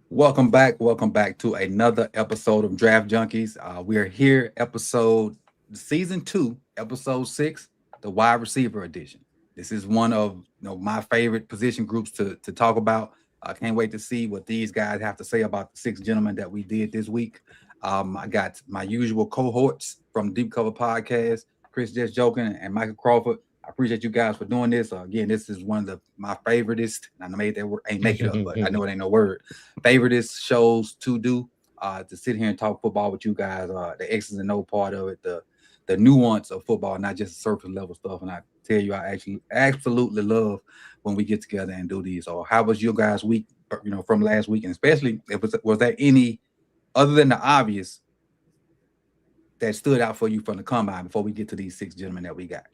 Welcome back to another episode of Draft Junkies. We are here, season 2, episode 6, the wide receiver edition. This is one of my favorite position groups to talk about. I can't wait to see what these guys have to say about the 6 gentlemen that we did this week. I got my usual cohorts from Deep Cover Podcast, Chris Just Joking, and Michael Crawford. I appreciate you guys for doing this. Again, this is one of my favoriteest. I made that word, ain't make it up, but I know it ain't no word. Favoriteest shows to do. To sit here and talk football with you guys. The X's and O part of it, the nuance of football, not just surface level stuff. And I tell you, I actually absolutely love when we get together and do these. Or how was your guys' week? From last week, and especially was there any other than the obvious that stood out for you from the combine before we get to these 6 gentlemen that we got?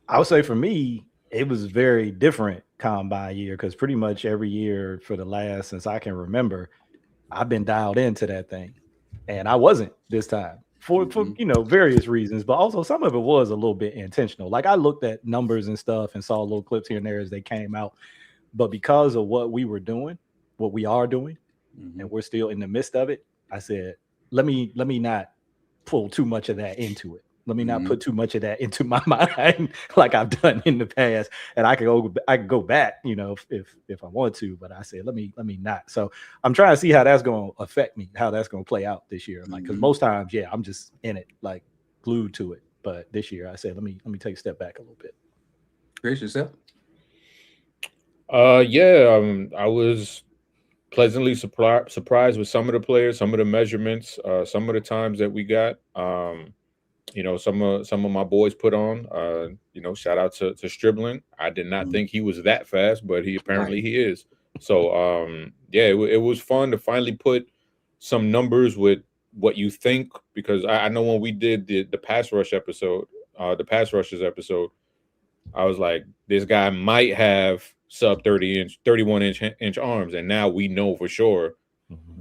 I would say for me, it was very different combine year because pretty much every year for the last, since I can remember, I've been dialed into that thing. And I wasn't this time for various reasons, but also some of it was a little bit intentional. Like I looked at numbers and stuff and saw little clips here and there as they came out. But because of what we are doing, and we're still in the midst of it, I said, let me not pull too much of that into it. Let me not put too much of that into my mind like I've done in the past. And I can go back, if I want to, but I said, let me not. So I'm trying to see how that's going to affect me, how that's going to play out this year. Like, because most times, I'm just in it, like glued to it. But this year I said, let me take a step back a little bit. Chris, yourself? I was pleasantly surprised with some of the players, some of the measurements, some of the times that we got. Some of my boys put on. Shout out to Stribling. I did not think he was that fast, but he is. So it was fun to finally put some numbers with what you think, because I know when we did the pass rush episode, the pass rushes episode, I was like, this guy might have sub 31 inch arms, and now we know for sure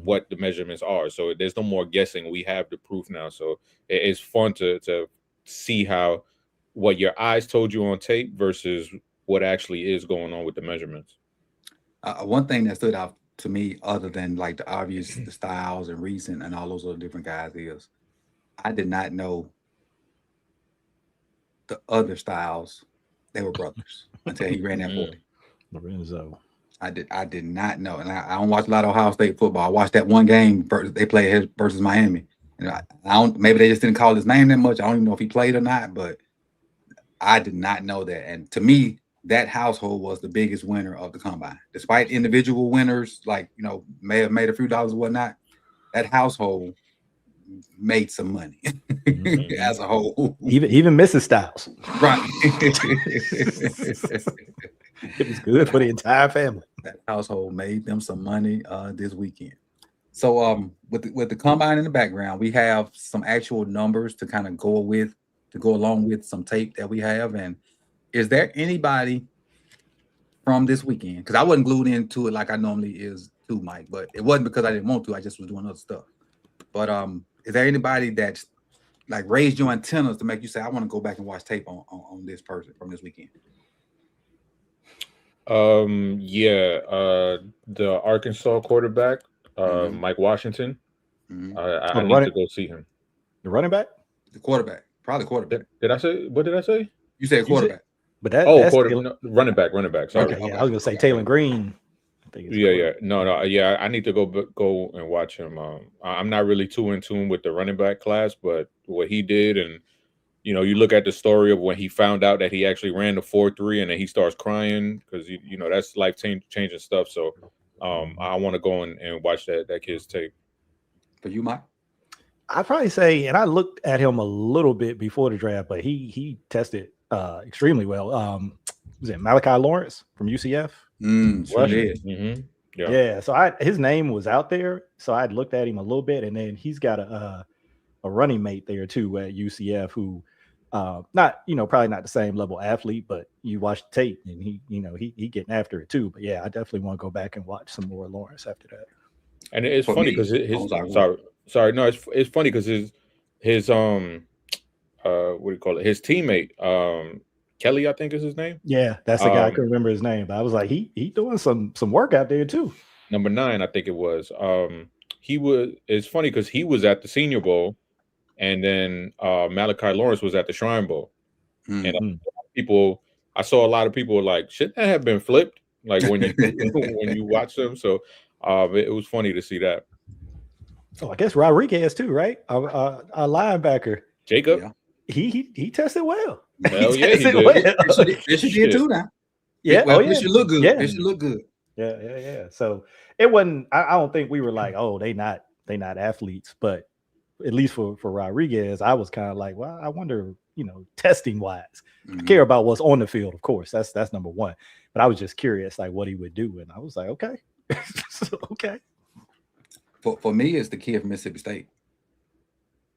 what the measurements are. So there's no more guessing. We have the proof now. So it's fun to see how what your eyes told you on tape versus what actually is going on with the measurements. One thing that stood out to me, other than like the obvious, the styles and recent and all those other different guys, is I did not know the other styles. They were brothers until he ran that 40. Lorenzo. I did not know, and I don't watch a lot of Ohio State football. I watched that one game they played versus Miami, and I don't. Maybe they just didn't call his name that much. I don't even know if he played or not, but I did not know that. And to me, that household was the biggest winner of the combine, despite individual winners like may have made a few dollars or whatnot. That household made some money as a whole. Even Mrs. Styles, right? It was good for the entire family. That household made them some money this weekend. So with the combine in the background, we have some actual numbers to kind of go along with some tape that we have. And is there anybody from this weekend? Because I wasn't glued into it like I normally is too, Mike, but it wasn't because I didn't want to. I just was doing other stuff. But is there anybody that's like raised your antennas to make you say, I want to go back and watch tape on this person from this weekend? The Arkansas quarterback, Mike Washington. I need to go see him. The running back? The quarterback. Probably quarterback. Did I say? What did I say? You said quarterback. But that's running back. Sorry. Okay, I was gonna say Taylor Green. I need to go and watch him. I'm not really too in tune with the running back class, but what he did, and you look at the story of when he found out that he actually ran the 4.3, and then he starts crying because that's life changing stuff. So I want to go and watch that kid's tape. For you, Mike? I'd probably say, and I looked at him a little bit before the draft, but he tested extremely well. Was it Malachi Lawrence from UCF? Yeah. So his name was out there, so I'd looked at him a little bit, and then he's got a running mate there too at UCF who, not probably not the same level athlete, but you watch the tape and he getting after it too. But yeah, I definitely want to go back and watch some more Lawrence after that. And it's For funny me, because oh, his sorry. sorry, no, it's funny because his what do you call it? His teammate, Kelly, I think is his name. Yeah, that's the guy. I couldn't remember his name, but I was like, he doing some work out there too. Number 9, I think it was. He was. It's funny because he was at the Senior Bowl, and then Malachi Lawrence was at the Shrine Bowl, and people. I saw a lot of people were like, "Shouldn't that have been flipped?" Like when you when you watch them. So it was funny to see that. Oh, I guess Rodriguez too, right? Our linebacker. Jacob, Yeah. He tested well. hell yeah, he tested did. well. Yes, you did too now. Yeah. Well, Oh yeah. it should look good. Yeah. It should look good. Yeah. So it wasn't. I don't think we were like, oh, they not athletes, but at least for Rodriguez, I was kind of like, well, I wonder, testing wise. I care about what's on the field, of course. That's number one. But I was just curious, like what he would do, and I was like, okay, okay. For me, it's the kid from Mississippi State.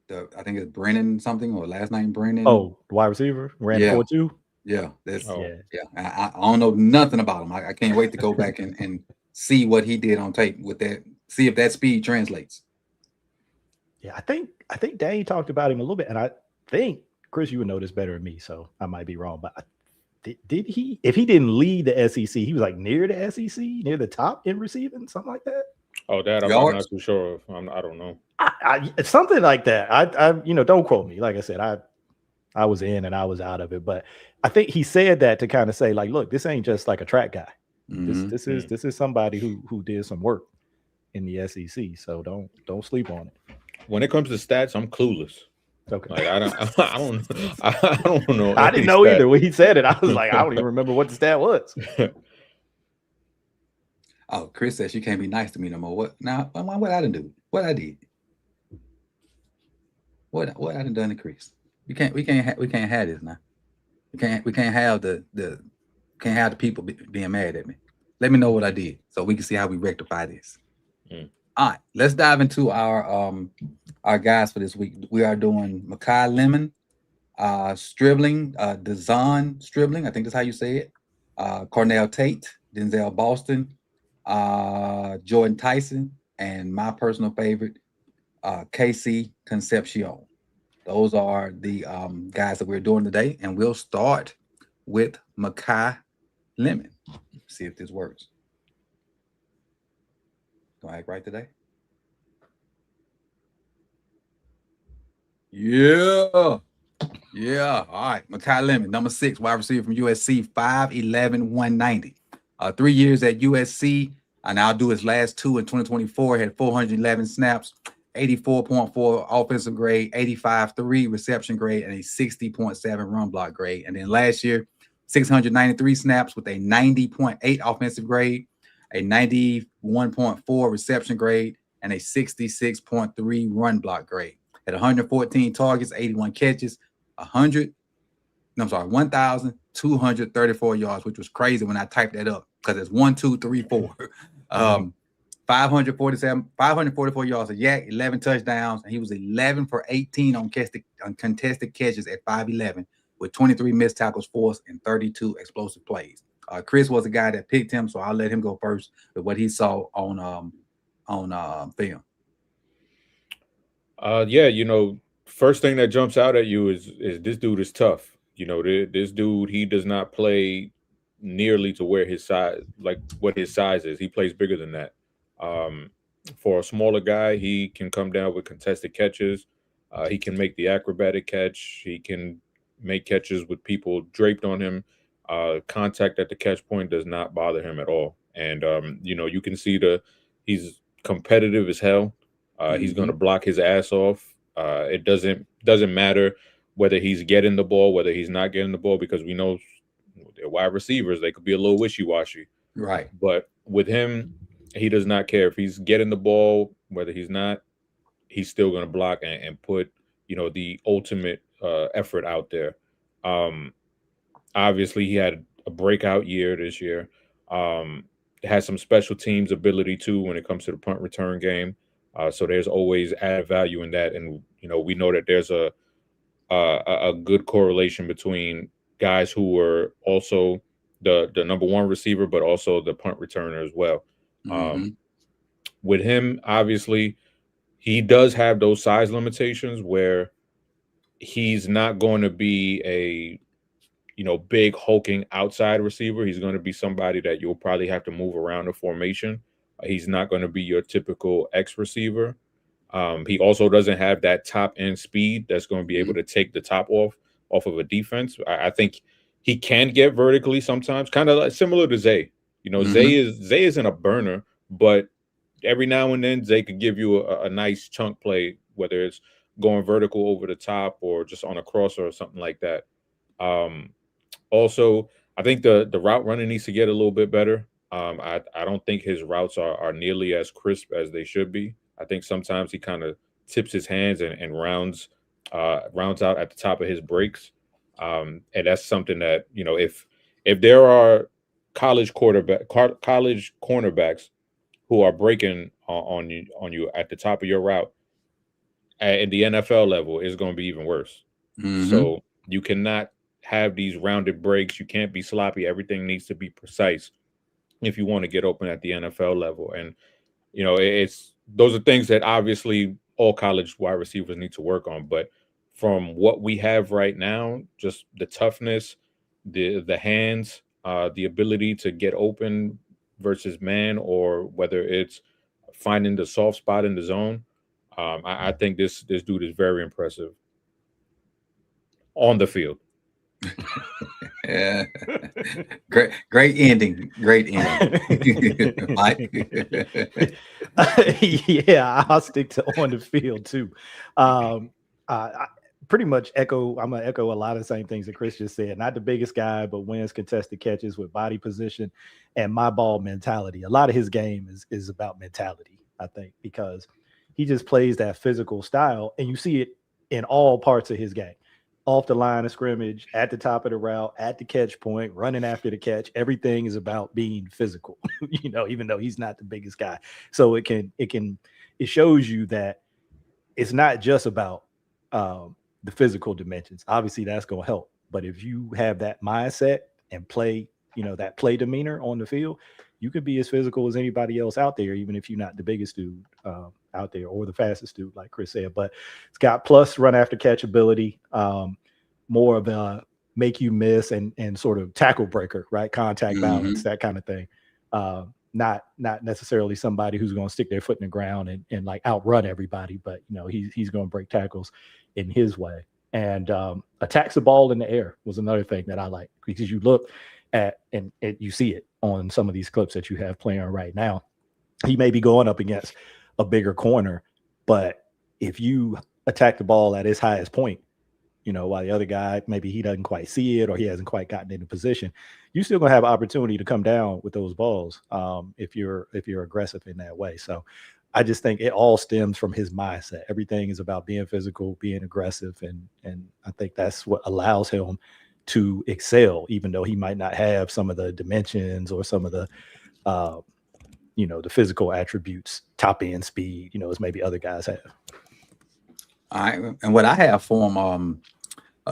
I think it's Brennan something or last name Brennan. Oh, the wide receiver ran 4.2. Yeah, that's yeah. I don't know nothing about him. I can't wait to go back and see what he did on tape with that. See if that speed translates. Yeah, I think Danny talked about him a little bit, and I think Chris, you would know this better than me, so I might be wrong. But did he? If he didn't lead the SEC, he was like near the SEC, near the top in receiving, something like that. Oh, that I'm not too sure of. I don't know. It's something like that. I don't quote me. Like I said, I was in and I was out of it, but I think he said that to kind of say, like, look, this ain't just like a track guy. This is somebody who did some work in the SEC. So don't sleep on it. When it comes to stats, I'm clueless. Okay. Like I don't know. I didn't know either. When he said it, I was like, I don't even remember what the stat was. Oh, Chris says you can't be nice to me no more. What now? What I done do? What I did? What I done to Chris? We can't have this now. We can't have the people being mad at me. Let me know what I did so we can see how we rectify this. All right, let's dive into our guys for this week. We are doing Makai Lemon, Stribling, Denzel Stribling, I think that's how you say it. Carnell Tate, Denzel Boston, Jordan Tyson, and my personal favorite, KC Concepcion. Those are the guys that we're doing today, and we'll start with Makai Lemon. See if this works. Do I act right today? Yeah. All right. Makai Lemon, number 6, wide receiver from USC, 5'11", 190. 3 years at USC, and I'll do his last 2 in 2024. Had 411 snaps, 84.4 offensive grade, 85.3 reception grade, and a 60.7 run block grade. And then last year, 693 snaps with a 90.8 offensive grade, a 91.4 reception grade, and a 66.3 run block grade. At 114 targets, 81 catches, 1,234 yards, which was crazy when I typed that up because it's 1, 2, 3, 4. 544 yards a yak, 11 touchdowns, and he was 11 for 18 on contested catches at 5'11", with 23 missed tackles forced and 32 explosive plays. Chris was the guy that picked him, so I'll let him go first with what he saw on film. First thing that jumps out at you is this dude is tough. This dude, he does not play nearly to where his size, like what his size is. He plays bigger than that. For a smaller guy, he can come down with contested catches. He can make the acrobatic catch. He can make catches with people draped on him. Contact at the catch point does not bother him at all. And, you can see he's competitive as hell. He's going to block his ass off. It doesn't matter whether he's getting the ball, whether he's not getting the ball, because we know they're wide receivers. They could be a little wishy-washy. Right. But with him, he does not care if he's getting the ball, whether he's not, he's still going to block and put, the ultimate effort out there. Obviously, he had a breakout year this year. Has some special teams ability, too, when it comes to the punt return game. So there's always added value in that. And, we know that there's a good correlation between guys who were also the number 1 receiver, but also the punt returner as well. with him, obviously, he does have those size limitations where he's not going to be a big hulking outside receiver. He's going to be somebody that you'll probably have to move around the formation. He's not going to be your typical X receiver. He also doesn't have that top end speed that's going to be able to take the top off of a defense. I think he can get vertically sometimes, kind of like similar to Zay. Zay isn't a burner, but every now and then Zay could give you a nice chunk play, whether it's going vertical over the top or just on a crosser or something like that. Also, I think the route running needs to get a little bit better. I don't think his routes are nearly as crisp as they should be. I think sometimes he kind of tips his hands and rounds out at the top of his breaks, and that's something that if there are college cornerbacks who are breaking on you at the top of your route at the NFL level, is going to be even worse. So you cannot have these rounded breaks. You can't be sloppy. Everything needs to be precise if you want to get open at the NFL level. And it's those are things that obviously all college wide receivers need to work on. But from what we have right now, just the toughness, the hands, the ability to get open versus man, or whether it's finding the soft spot in the zone, I think this dude is very impressive on the field. Yeah. Great ending. Great ending. Mike. Yeah, I'll stick to on the field too. I pretty much echo. I'm gonna echo a lot of the same things that Chris just said. Not the biggest guy, but wins contested catches with body position and my ball mentality. A lot of his game is about mentality, I think, because he just plays that physical style, and you see it in all parts of his game. Off the line of scrimmage, at the top of the route, at the catch point, running after the catch. Everything is about being physical, even though he's not the biggest guy. So it shows you that it's not just about the physical dimensions. Obviously, that's going to help. But if you have that mindset and play, that play demeanor on the field, you could be as physical as anybody else out there, even if you're not the biggest dude out there or the fastest dude, like Chris said. But it's got plus run after catch ability, more of a make you miss and sort of tackle breaker, right? Contact balance, that kind of thing. Not necessarily somebody who's going to stick their foot in the ground and like outrun everybody, but he's going to break tackles in his way. And attacks the ball in the air was another thing that I like, because you look at and you see it on some of these clips that you have playing right now. He may be going up against a bigger corner, but if you attack the ball at his highest point, while the other guy, maybe he doesn't quite see it or he hasn't quite gotten into position, you still gonna have opportunity to come down with those balls if you're aggressive in that way. So I just think it all stems from his mindset. Everything is about being physical, being aggressive, and I think that's what allows him to excel, even though he might not have some of the dimensions or some of the the physical attributes, top end speed, as maybe other guys have. All right, and what I have for him,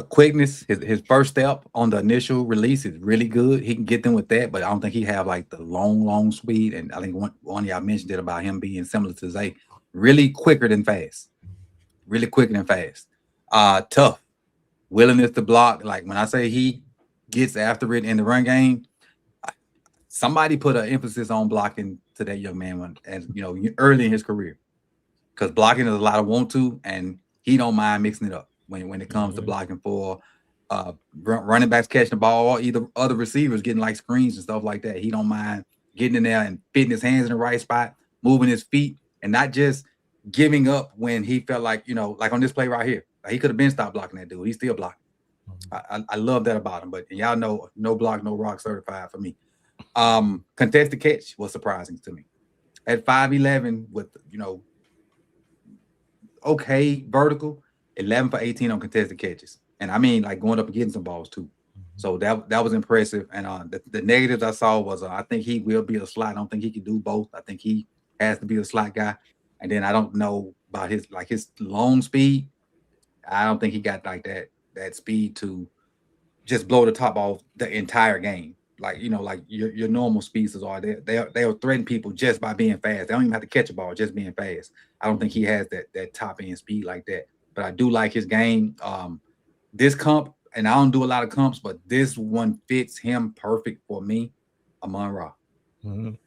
quickness. His first step on the initial release is really good. He can get them with that, but I don't think he have like the long speed. And I think one of y'all mentioned it about him being similar to Zay, really quicker than fast, tough, willingness to block. Like when I say he gets after it in the run game, somebody put an emphasis on blocking to that young man early in his career, because blocking is a lot of want to, and he don't mind mixing it up when it comes to blocking for running backs catching the ball, or either other receivers getting like screens and stuff like that. He don't mind getting in there and fitting his hands in the right spot, moving his feet, and not just giving up when he felt like, like on this play right here. Like he could have been stopped blocking that dude. He's still blocking. I love that about him. But y'all know, no block, no rock certified for me. Contested catch was surprising to me. At 5'11", with okay vertical, 11 for 18 on contested catches, and I mean like going up and getting some balls too. So that was impressive. And the negatives I saw was I think he will be a slot. I don't think he can do both. I think he has to be a slot guy. And then I don't know about his long speed. I don't think he got like that speed to just blow the top off the entire game. like like your normal speedsters are. They'll threaten people just by being fast. They don't even have to catch a ball, just being fast. I don't think he has that top end speed like that. But I do like his game. This comp, and I don't do a lot of comps, but this one fits him perfect for me. Amon-Ra. Mhm.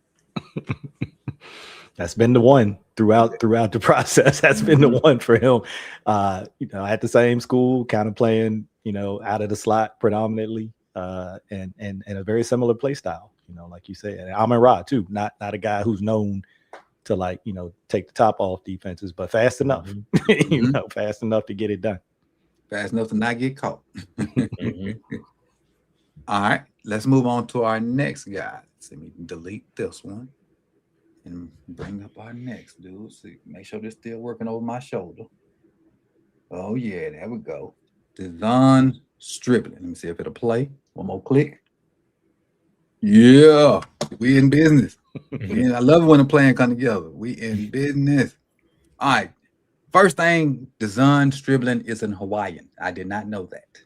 That's been the one throughout the process. That's been the one for him. At the same school, kind of playing, out of the slot predominantly, and a very similar play style. Like you said, and Amon-Ra too. Not a guy who's known to take the top off defenses, but fast enough. Fast enough to get it done. Fast enough to not get caught. Mhm. All right, let's move on to our next guy. Let me delete this one and bring up our next dude. So make sure this still working over my shoulder. Oh yeah, there we go. Denzel Stribling. Let me see if it'll play. One more click. Yeah, we in business. I love when the plan come together. We in business. All right. First thing, Denzel Stribling is an Hawaiian. I did not know that.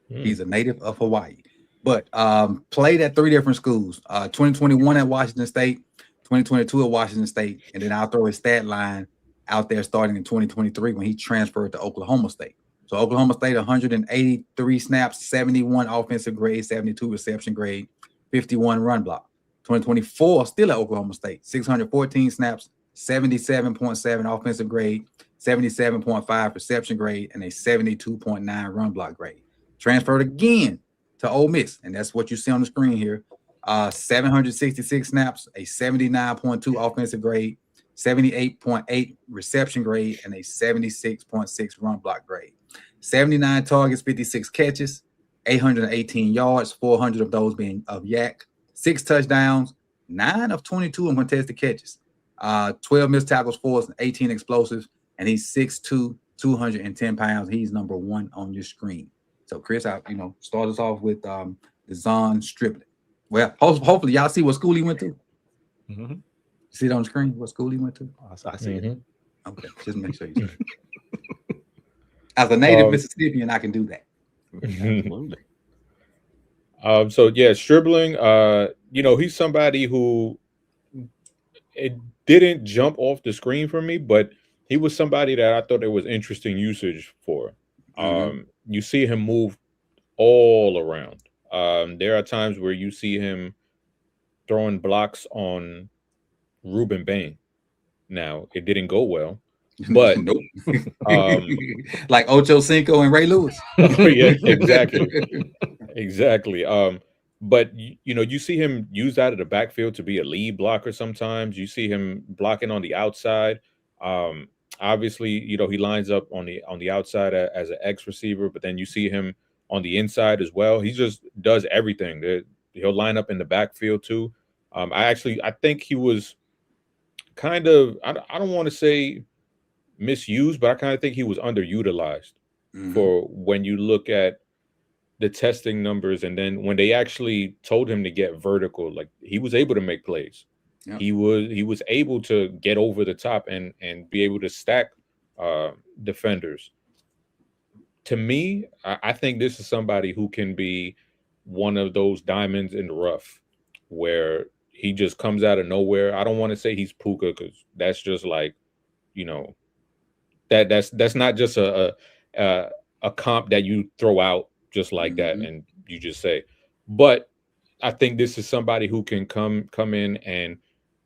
He's a native of Hawaii, but played at 3 different schools. 2021 at Washington State, 2022 at Washington State, and then I'll throw his stat line out there starting in 2023 when he transferred to Oklahoma State. So Oklahoma State, 183 snaps, 71 offensive grade, 72 reception grade, 51 run block. 2024, still at Oklahoma State, 614 snaps, 77.7 offensive grade, 77.5 reception grade, and a 72.9 run block grade. Transferred again to Ole Miss, and that's what you see on the screen here. 766 snaps, a 79.2 offensive grade, 78.8 reception grade, and a 76.6 run block grade. 79 targets, 56 catches, 818 yards, 400 of those being of yak, 6 touchdowns, 9 of 22 in contested catches, 12 missed tackles, 4, 18 explosives, and he's 6'2", 210 pounds. He's number 1 on your screen. So Chris, start us off with Denzel Stribling. Well, hopefully y'all see what school he went to. Mm-hmm. See it on the screen? What school he went to? I see it. Okay, just make sure you see it. As a native Mississippian, I can do that. Absolutely. So yeah, Stribling, he's somebody who it didn't jump off the screen for me, but he was somebody that I thought there was interesting usage for. You see him move all around. There are times where you see him throwing blocks on Ruben Bain. Now, it didn't go well, but nope. Like Ocho Cinco and Ray Lewis. Yeah, exactly. But you see him use out of the backfield to be a lead blocker. Sometimes you see him blocking on the outside. Obviously, he lines up on the outside as an X receiver, but then you see him on the inside as well. He just does everything. He'll line up in the backfield too. I think he was kind of, I don't want to say misused, but I kind of think he was underutilized for when you look at the testing numbers. And then when they actually told him to get vertical, like he was able to make plays. Yeah. He was able to get over the top and be able to stack defenders. To me, I think this is somebody who can be one of those diamonds in the rough where he just comes out of nowhere. I don't want to say he's Puka because that's just like, that's not just a comp that you throw out just like that and you just say. But I think this is somebody who can come in and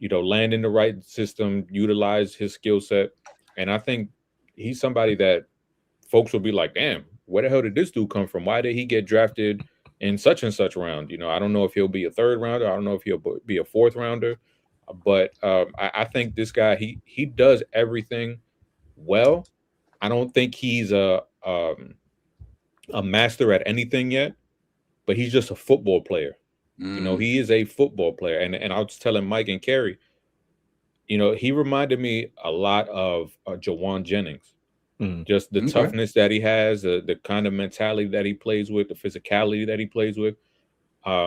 land in the right system, utilize his skill set, and I think he's somebody that folks will be like, damn, where the hell did this dude come from? Why did he get drafted in such and such round? I don't know if he'll be a 3rd rounder. I don't know if he'll be a 4th rounder. But I think this guy, he does everything well. I don't think he's a master at anything yet, but he's just a football player. He is a football player. And I was telling Mike and Kerry, he reminded me a lot of Jawan Jennings. Just the toughness that he has, the kind of mentality that he plays with, the physicality that he plays with.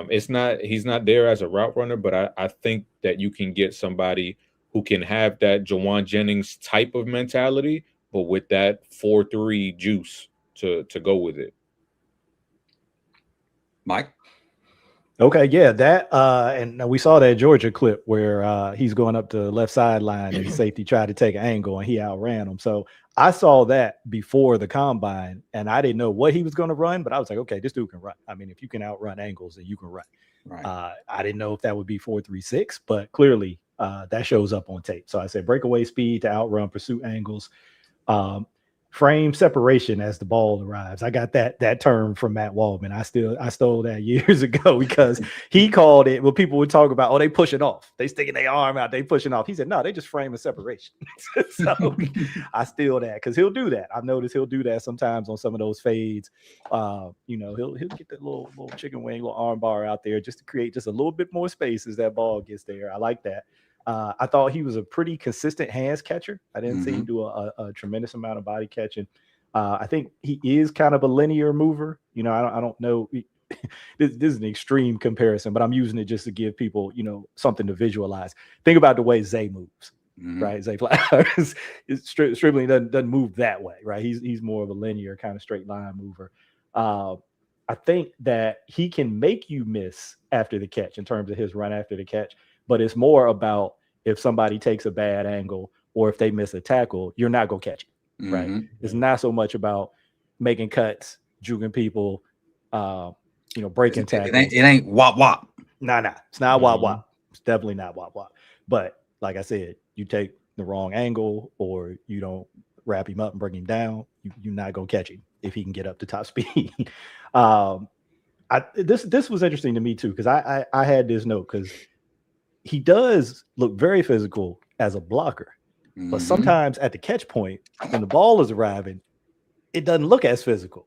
He's not there as a route runner, but I think that you can get somebody who can have that Jawan Jennings type of mentality, but with that 4-3 juice to go with it. Mike? Okay, yeah, that and we saw that Georgia clip where he's going up the left sideline and the safety tried to take an angle and he outran him. So I saw that before the combine and I didn't know what he was going to run, but I was like, okay, this dude can run. I mean, if you can outrun angles, then you can run. Right. I didn't know if that would be 4.36, but clearly that shows up on tape. So I said breakaway speed to outrun pursuit angles. Um, Frame separation as the ball arrives. I got that term from Matt Waldman. I stole that years ago because he called it when people would talk about, oh, they push it off. They sticking their arm out, they pushing off. He said, no, they just frame a separation. So I steal that because he'll do that. I've noticed he'll do that sometimes on some of those fades. He'll get that little chicken wing, little arm bar out there just to create just a little bit more space as that ball gets there. I like that. I thought he was a pretty consistent hands catcher. I didn't see him do a tremendous amount of body catching. I think he is kind of a linear mover. I don't know. This is an extreme comparison, but I'm using it just to give people, something to visualize. Think about the way Zay moves, right? Zay Flowers, Stribling doesn't move that way, right? He's more of a linear kind of straight line mover. I think that he can make you miss after the catch in terms of his run after the catch. But it's more about if somebody takes a bad angle or if they miss a tackle, you're not going to catch it, right? It's not so much about making cuts, juking people, breaking tackles. It ain't wop wop. Nah. It's not wop wop. It's definitely not wop wop. But like I said, you take the wrong angle or you don't wrap him up and bring him down, you're not going to catch him if he can get up to top speed. This was interesting to me too because I had this note because he does look very physical as a blocker, but sometimes at the catch point when the ball is arriving, it doesn't look as physical.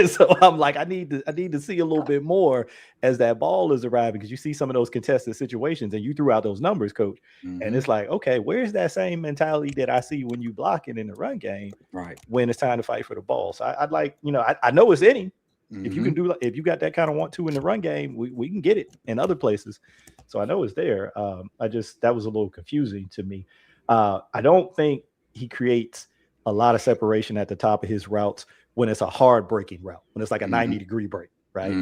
So I'm like, I need to see a little bit more as that ball is arriving because you see some of those contested situations and you threw out those numbers, coach. And it's like, okay, where's that same mentality that I see when you blocking in the run game, right? When it's time to fight for the ball. So I'd like, I know it's in him. If you can if you got that kind of want to in the run game, we can get it in other places. So I know it's there. That was a little confusing to me. I don't think he creates a lot of separation at the top of his routes when it's a hard breaking route, when it's like a 90-degree break, right?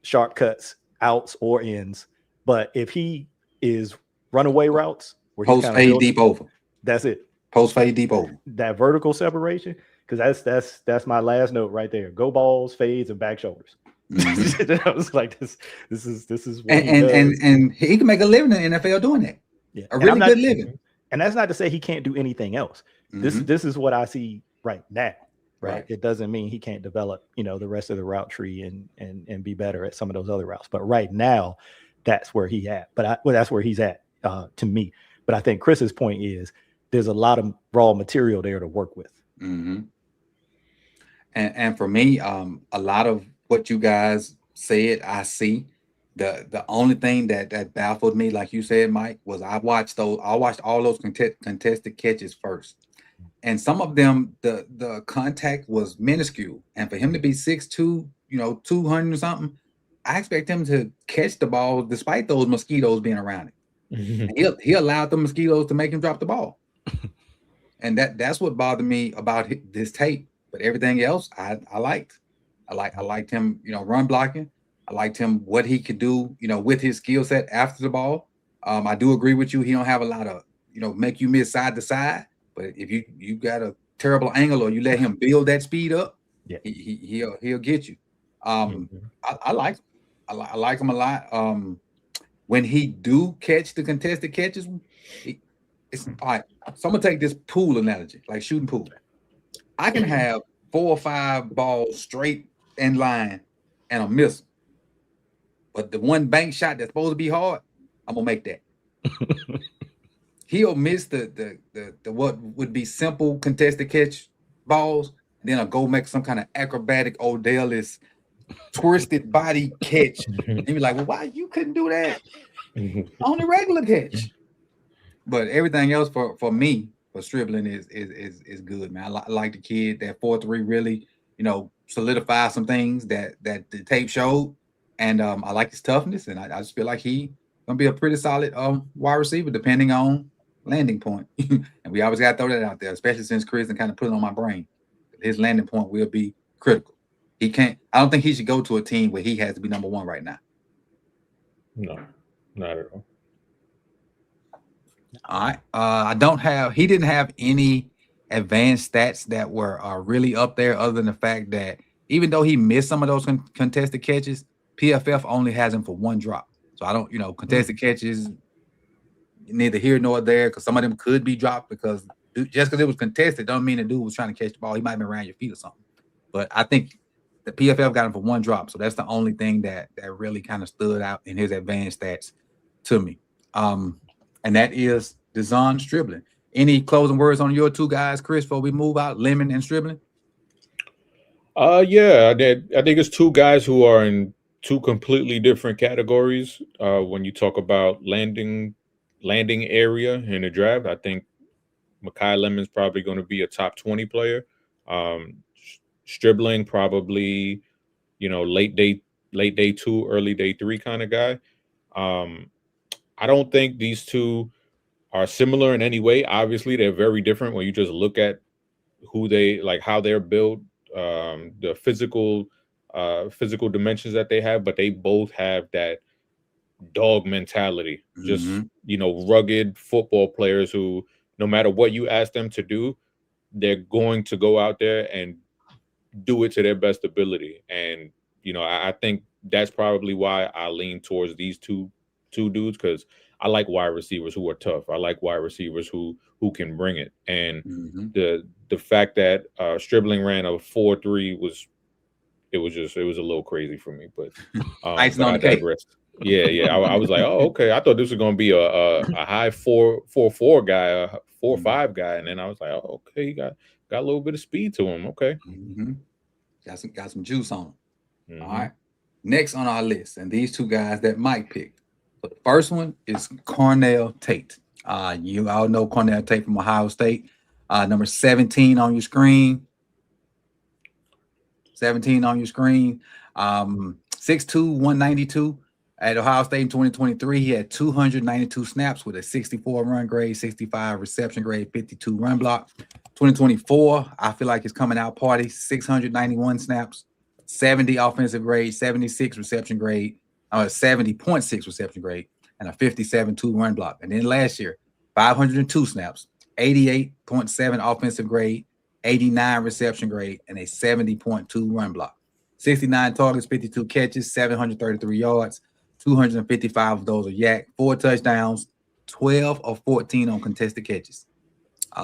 Sharp cuts, outs or ins. But if he is runaway routes where post fade deep over, that's it. Post fade deep over. That vertical separation. Because that's my last note right there. Go balls, fades, and back shoulders. I was like, this is what and he can make a living in the NFL doing that. Yeah, a really good living. And that's not to say he can't do anything else. This is what I see right now. Right. It doesn't mean he can't develop, the rest of the route tree and be better at some of those other routes. But right now, that's where he's at. That's where he's at to me. But I think Chris's point is there's a lot of raw material there to work with. And for me, a lot of what you guys said, I see. The only thing that baffled me, like you said, Mike, was I watched all those contested catches first. And some of them, the contact was minuscule. And for him to be 6'2", 200 or something, I expect him to catch the ball despite those mosquitoes being around him. He allowed the mosquitoes to make him drop the ball. And that's what bothered me about this tape. But everything else, I liked. I liked him, run blocking. I liked him, what he could do, with his skill set after the ball. I do agree with you. He don't have a lot of, make you miss side to side. But if you got a terrible angle or you let him build that speed up, he'll get you. I like him a lot. When he do catch the contested catches, it's all right. So I'm gonna take this pool analogy, like shooting pool. I can have 4 or 5 balls straight in line and a miss. But the one bank shot that's supposed to be hard, I'm gonna make that. He'll miss the what would be simple contested catch balls, and then I'll go make some kind of acrobatic Odell is twisted body catch. And be like, well, why you couldn't do that on the regular catch? But everything else for me, for Stribling is good, man. I like the kid. That 4.3 really, solidify some things that the tape showed. And I like his toughness, and I just feel like he gonna be a pretty solid wide receiver, depending on landing point. And we always gotta throw that out there, especially since Chris and kind of put it on my brain. His landing point will be critical. I don't think he should go to a team where he has to be number one right now. No, not at all. All right. He didn't have any advanced stats that were really up there, other than the fact that even though he missed some of those contested catches, PFF only has him for one drop. So I don't, contested catches, neither here nor there, because some of them could be dropped because just because it was contested don't mean the dude was trying to catch the ball. He might have been around your feet or something. But I think the PFF got him for one drop. So that's the only thing that really kind of stood out in his advanced stats to me. And that is Denzel Stribling. Any closing words on your two guys, Chris, before we move out, Lemon and Stribling? Yeah, I think it's two guys who are in two completely different categories. When you talk about landing area in the draft, I think Makai Lemon's probably going to be a top 20 player. Stribling probably, late day 2, early day 3 kind of guy. I don't think these two are similar in any way. Obviously, they're very different when you just look at who they like, how they're built, the physical dimensions that they have, but they both have that dog mentality. Just rugged football players who, no matter what you ask them to do, they're going to go out there and do it to their best ability. And I think that's probably why I lean towards these two dudes, because I like wide receivers who are tough. I like wide receivers who can bring it. And the fact that Stribling ran a 4.3 was a little crazy for me. But icing on the cake. Yeah. I was like, oh, okay. I thought this was going to be a high 4.4 guy, a 4.5 guy, and then I was like, oh, okay, he got a little bit of speed to him. Okay, got some juice on him. All right. Next on our list, and these two guys that Mike picked. So the first one is Carnell Tate. You all know Carnell Tate from Ohio State. Number 17 on your screen. 17 on your screen. 6'2", 192. At Ohio State in 2023, he had 292 snaps with a 64 run grade, 65 reception grade, 52 run block. 2024, I feel like his coming out party, 691 snaps, 70 offensive grade, 76 reception grade, 70.6 reception grade, and a 57.2 run block. And then last year, 502 snaps, 88.7 offensive grade, 89 reception grade, and a 70.2 run block. 69 targets, 52 catches, 733 yards. 255 of those are yak, 4 touchdowns, 12 of 14 on contested catches,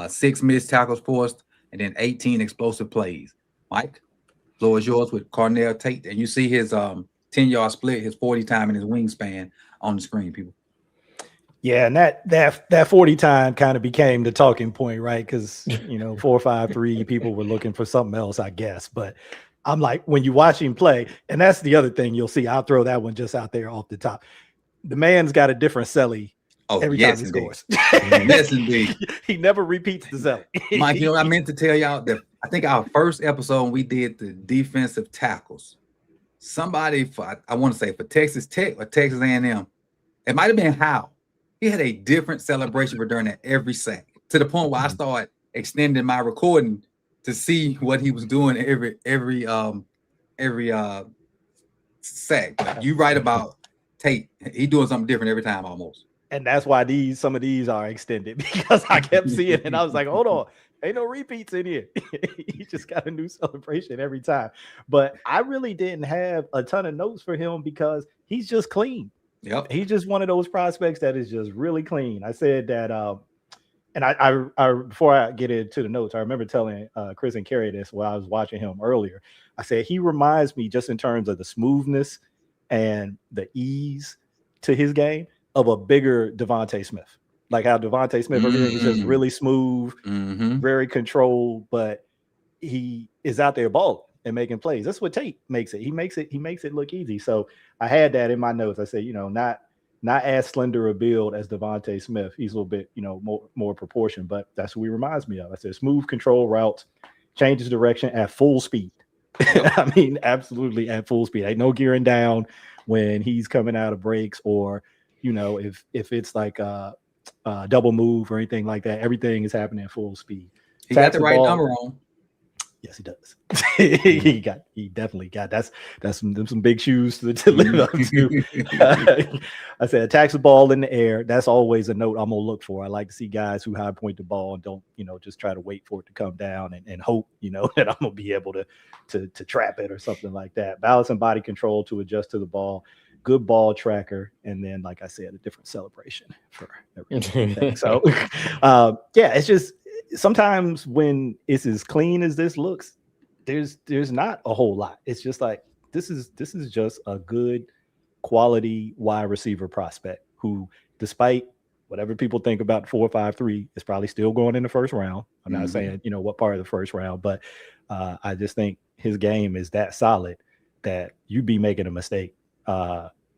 6 missed tackles forced, and then 18 explosive plays. Mike, floor is yours with Carnell Tate, and you see his 10-yard split, his 40 time, and his wingspan on the screen, people. Yeah, and that 40 time kind of became the talking point, right? Because 4.53 people were looking for something else, I guess, but. I'm like, when you watch him play, and that's the other thing you'll see. I'll throw that one just out there off the top. The man's got a different celly every time he scores. Yes, indeed. He never repeats the celly. Mike, I meant to tell y'all that I think our first episode when we did the defensive tackles, somebody I want to say for Texas Tech or Texas A&M, it might have been Howe. He had a different celebration for during that every sack, to the point where I started extending my recording to see what he was doing every sack. Like you write about Tate, he doing something different every time almost. And that's why some of these are extended, because I kept seeing it and I was like, hold on, ain't no repeats in here. He just got a new celebration every time. But I really didn't have a ton of notes for him because he's just clean. Yep. He's just one of those prospects that is just really clean. I said that and I before I get into the notes, I remember telling Chris and Carrie this while I was watching him earlier. I said he reminds me, just in terms of the smoothness and the ease to his game, of a bigger Devontae Smith. Like how Devontae Smith, everything is just really smooth, very controlled, but he is out there balling and making plays. That's what Tate makes it. He makes it look easy. So I had that in my notes. I said, not as slender a build as Devontae Smith. He's a little bit, more proportion, but that's what he reminds me of. I said smooth control routes, changes direction at full speed. I mean, absolutely at full speed. Ain't no gearing down when he's coming out of breaks, or if it's like a double move or anything like that. Everything is happening at full speed. He got the right number on. Yes, he does. He definitely got that's some big shoes to live up to. I said, attacks the ball in the air. That's always a note I'm gonna look for. I like to see guys who high point the ball and don't, just try to wait for it to come down and hope, that I'm gonna be able to trap it or something like that. Balance and body control to adjust to the ball. Good ball tracker, and then, like I said, a different celebration for everything. So, it's just sometimes when it's as clean as this looks, there's not a whole lot. It's just like this is just a good quality wide receiver prospect who, despite whatever people think about 4.53, is probably still going in the first round. I'm not saying what part of the first round, but I just think his game is that solid that you'd be making a mistake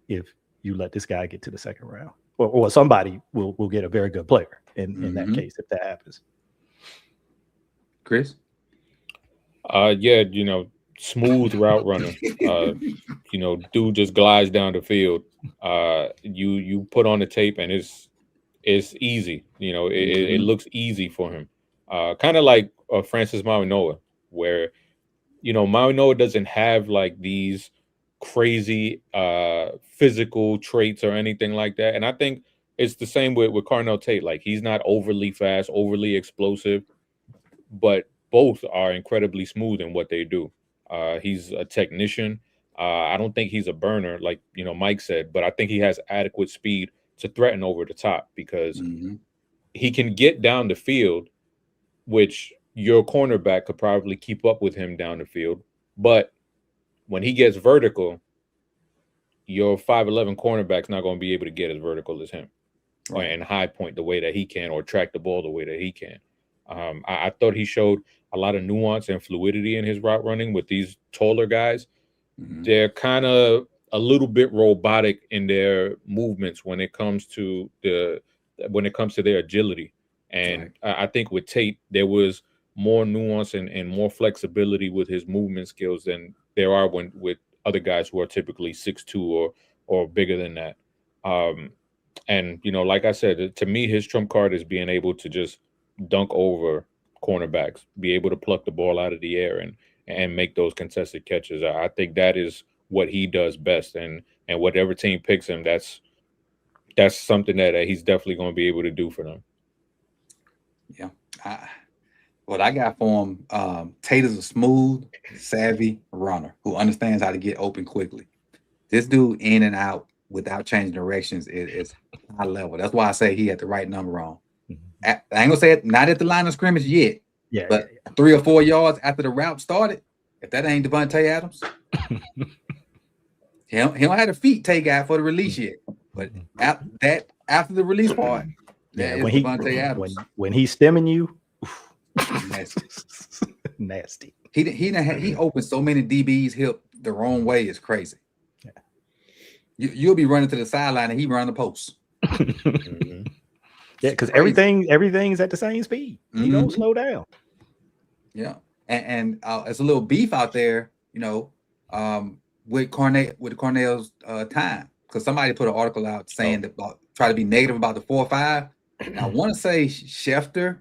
if you let this guy get to the second round, or somebody will get a very good player in that case if that happens. Chris? Smooth route runner. Dude just glides down the field. You put on the tape and it's easy. It looks easy for him. Kind of like Francis Mauigoa, where Mauigoa doesn't have like these crazy physical traits or anything like that. And I think it's the same with Carnell Tate. Like, he's not overly fast, overly explosive, but both are incredibly smooth in what they do. He's a technician. I don't think he's a burner, like Mike said, but I think he has adequate speed to threaten over the top because he can get down the field, which your cornerback could probably keep up with him down the field. But when he gets vertical, your 5'11" cornerback's not going to be able to get as vertical as him, and high point the way that he can, or track the ball the way that he can. I thought he showed a lot of nuance and fluidity in his route running with these taller guys. They're kind of a little bit robotic in their movements when it comes to their agility. And I think with Tate, there was more nuance and more flexibility with his movement skills than there are with other guys who are typically 6'2" or bigger than that. And like I said, to me, his trump card is being able to just dunk over cornerbacks, be able to pluck the ball out of the air and make those contested catches. I think that is what he does best, and whatever team picks him, that's something that he's definitely going to be able to do for them. Yeah. What I got for him, Tate is a smooth, savvy runner who understands how to get open quickly. This dude in and out without changing directions is high level. That's why I say he had the right number on. I ain't gonna say it, not at the line of scrimmage yet. But 3 or 4 yards after the route started, if that ain't Devontae Adams, he don't have the feet Tay got for the release yet. But after the release part, when Devontae Adams. When he's stemming you, nasty. He opened so many DBs hip the wrong way is crazy. You'll be running to the sideline and he run the post. Yeah, because everything's at the same speed. He don't slow down. Yeah, and it's a little beef out there, with Carnell's time, because somebody put an article out saying that try to be negative about the 4.5. And I want to say Schefter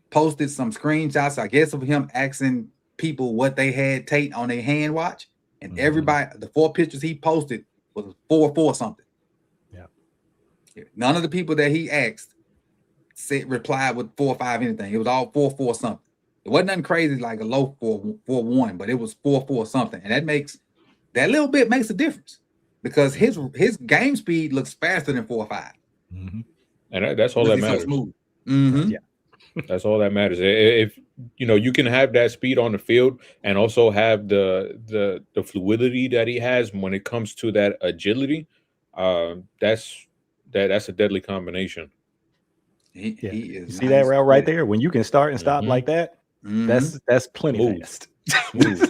posted some screenshots, I guess, of him asking people what they had Tate on their hand watch, and everybody, the 4 pictures he posted was 4.4 something. Yeah, none of the people that he asked replied with 4.5 anything. It was all 4.4 something. It wasn't nothing crazy like a low 4.1, but it was 4.4 something, and that little bit makes a difference because his game speed looks faster than 4.5. And that's all that matters. So smooth. Yeah, that's all that matters. If you can have that speed on the field and also have the fluidity that he has when it comes to that agility, that's a deadly combination. He is. You see that route right there? When you can start and stop like that, that's plenty fast.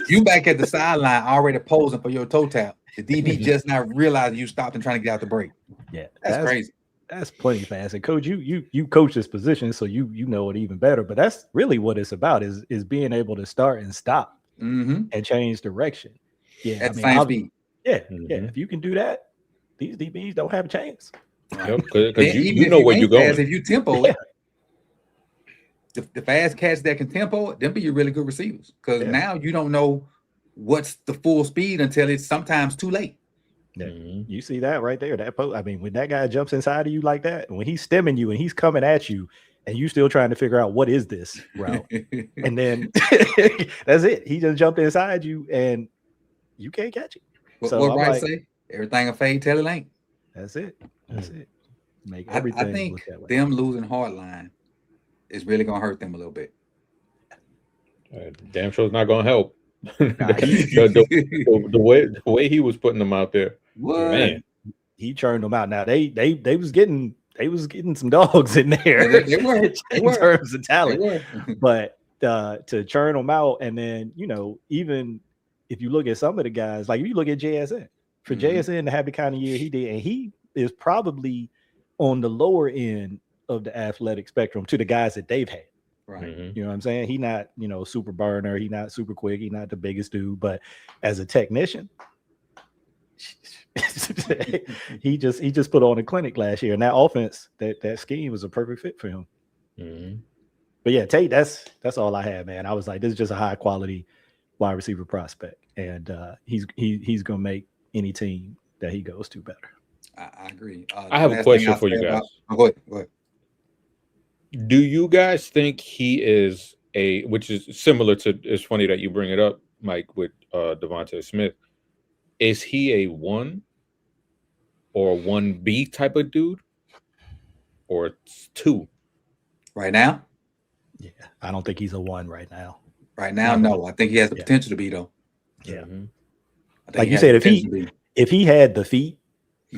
You back at the sideline already posing for your toe tap. The DB just not realizing you stopped and trying to get out the break. Yeah, that's crazy. That's plenty fast. And coach, you coach this position, so you know it even better. But that's really what it's about is being able to start and stop and change direction. Yeah, at the same speed. Yeah, yeah. If you can do that, these DBs don't have a chance. Yep, because you know where you're going. If you tempo it. the fast cats that can tempo it, them be your really good receivers. Because Yeah. now you don't know what's the full speed until it's sometimes too late. Yeah. Mhm. You see that right there. I mean, when that guy jumps inside of you like that, when he's stemming you and he's coming at you, and you still trying to figure out what is this route, and then that's it. He just jumped inside you, and you can't catch it. what So I'm Bryce like, say? Everything a fade till it ain't. that's it. That's it. Make I everything think look that way. them losing hardline is really gonna hurt them a little bit. Damn sure it's not gonna help. Nah, the way he was putting them out there, What? man. He churned them out. Now they was getting some dogs in there. Yeah, they were. They in were. terms of They talent. were. But to churn them out, and then even if you look at some of the guys, like if you look at JSN, for Mhm. JSN to have the kind of year he did, and he is probably on the lower end of the athletic spectrum to the guys that they've had. Right. Mhm. You know what I'm saying? He not super burner, he not super quick, he not the biggest dude, but as a technician, he just put on a clinic last year, and that offense, that scheme was a perfect fit for him. Mhm. But yeah, Tate, that's all I had, man. I was like, this is just a high quality wide receiver prospect, and he's gonna make any team that he goes to better. I agree. I have a last question thing I'll for you say guys. Go ahead. Do you guys think he is which is similar to? It's funny that you bring it up, Mike, with Devontae Smith. Is he a 1 or 1B type of dude, or 2? Right now? Yeah, I don't think he's a 1 right now. Right now, no. I think he has the potential to be, though. Yeah. Mhm. I think Like he you has said, the potential to be. if he had the feet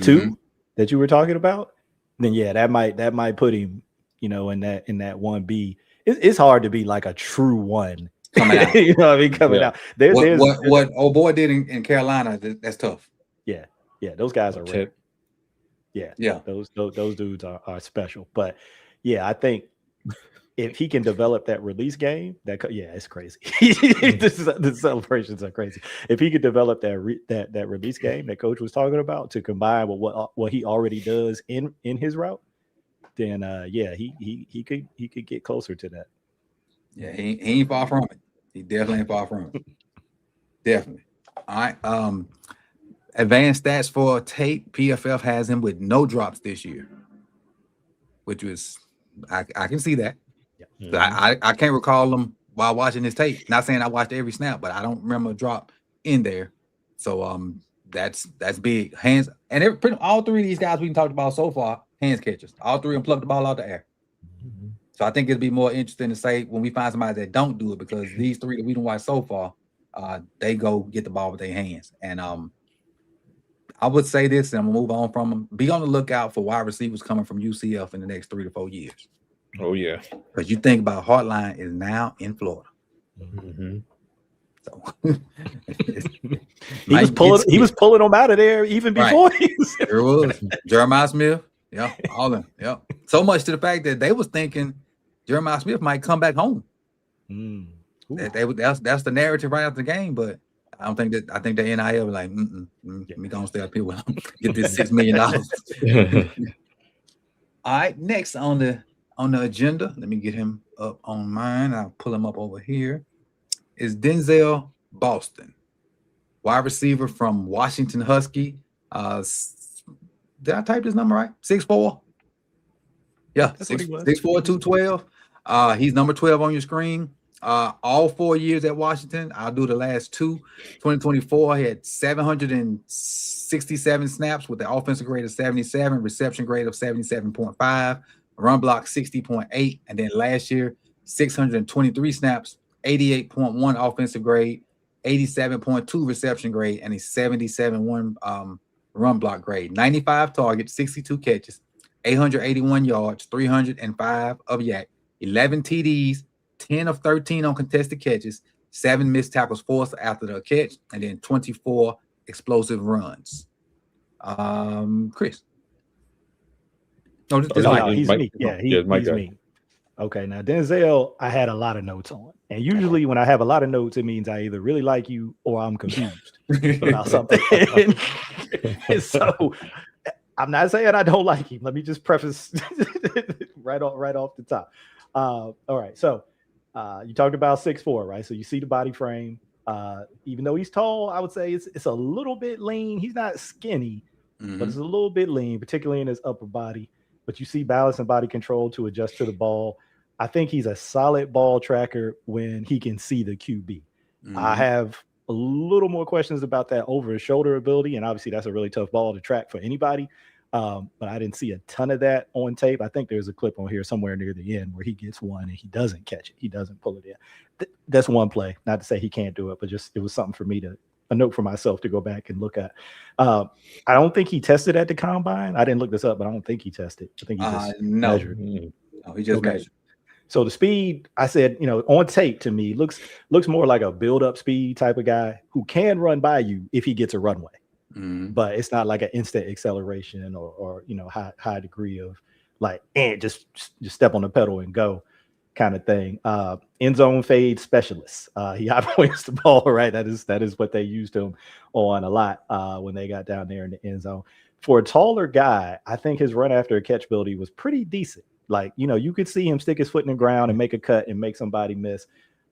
too Mhm. that you were talking about, then yeah, that might put him, in that 1B. It's hard to be like a true 1 Coming out. you know what I mean? Coming Yeah. out. There's What old boy did in Carolina, that's tough. yeah, those guys are rare. Tip. Yeah. Those dudes are special. But yeah, I think if he can develop that release game, it's crazy. The celebrations are crazy. If he could develop that release game that coach was talking about to combine with what he already does in his route, then he could get closer to that. Yeah, he ain't far from it. He definitely ain't far from it. Definitely. All right. Advanced stats for Tate. PFF has him with no drops this year, which was I can see that. Mhm. I can't recall him while watching his tape. Not saying I watched every snap, but I don't remember a drop in there. So that's big. Hands and all three of these guys we talked about so far, hands catchers. All three of them pluck the ball out the air. Mhm. So I think it'd be more interesting to say when we find somebody that don't do it, because these three that we don't watch so far, they go get the ball with their hands. And I would say this, and I'm gonna move on from them. Be on the lookout for wide receivers coming from UCF in the next 3 to 4 years. Oh yeah. Because you think about Heartline is now in Florida. Mhm. So he was pulling them out of there even before he was. There was Jeremiah Smith. Yeah, all of them. Yeah. So much to the fact that they was thinking Jeremiah Smith might come back home. That's the narrative right after the game, but I don't think that. I think the NIL was like, we gonna stay up here with him, get this $6 million. All right, next on the agenda, let me get him up on mine. I'll pull him up over here. Is Denzel Boston, wide receiver from Washington Husky. Did I type this number right? 6'4". Yeah, 6'4", 212. He's number 12 on your screen. All 4 years at Washington. I'll do the last two. 2024, he had 767 snaps with the offensive grade of 77, reception grade of 77.5, run block 60.8, and then last year 623 snaps, 88.1 offensive grade, 87.2 reception grade, and a 77.1 run block grade. 95 targets, 62 catches, 881 yards, 305 of yak, 11 TDs, 10 of 13 on contested catches, 7 missed tackles forced after the catch, and then 24 explosive runs. Chris. No, he's me. Yeah, he's me. Okay, now Denzel, I had a lot of notes on. And usually when I have a lot of notes, it means I either really like you or I'm confused about something. So I'm not saying I don't like him. Let me just preface right off the top. All right. So you talked about 6'4", right? So you see the body frame. Even though he's tall, I would say it's a little bit lean. He's not skinny, but it's a little bit lean, particularly in his upper body. But you see balance and body control to adjust to the ball. I think he's a solid ball tracker when he can see the QB. I have a little more questions about that over his shoulder ability, and obviously that's a really tough ball to track for anybody. But I didn't see a ton of that on tape. I think there's a clip on here somewhere near the end where he gets one and he doesn't catch it. He doesn't pull it in. That's one play. Not to say he can't do it, but just it was something for me a note for myself to go back and look at. I don't think he tested at the combine. I didn't look this up, but I don't think he tested. I think he just measured. No, he just measured. So the speed, I said, on tape to me looks more like a build-up speed type of guy who can run by you if he gets a runway. But it's not like an instant acceleration or high degree of like just step on the pedal and go kind of thing. End zone fade specialist. He outpoints the ball, right? That is what they used him on a lot when they got down there in the end zone. For a taller guy, I think his run after a catch ability was pretty decent. Like, you could see him stick his foot in the ground and make a cut and make somebody miss.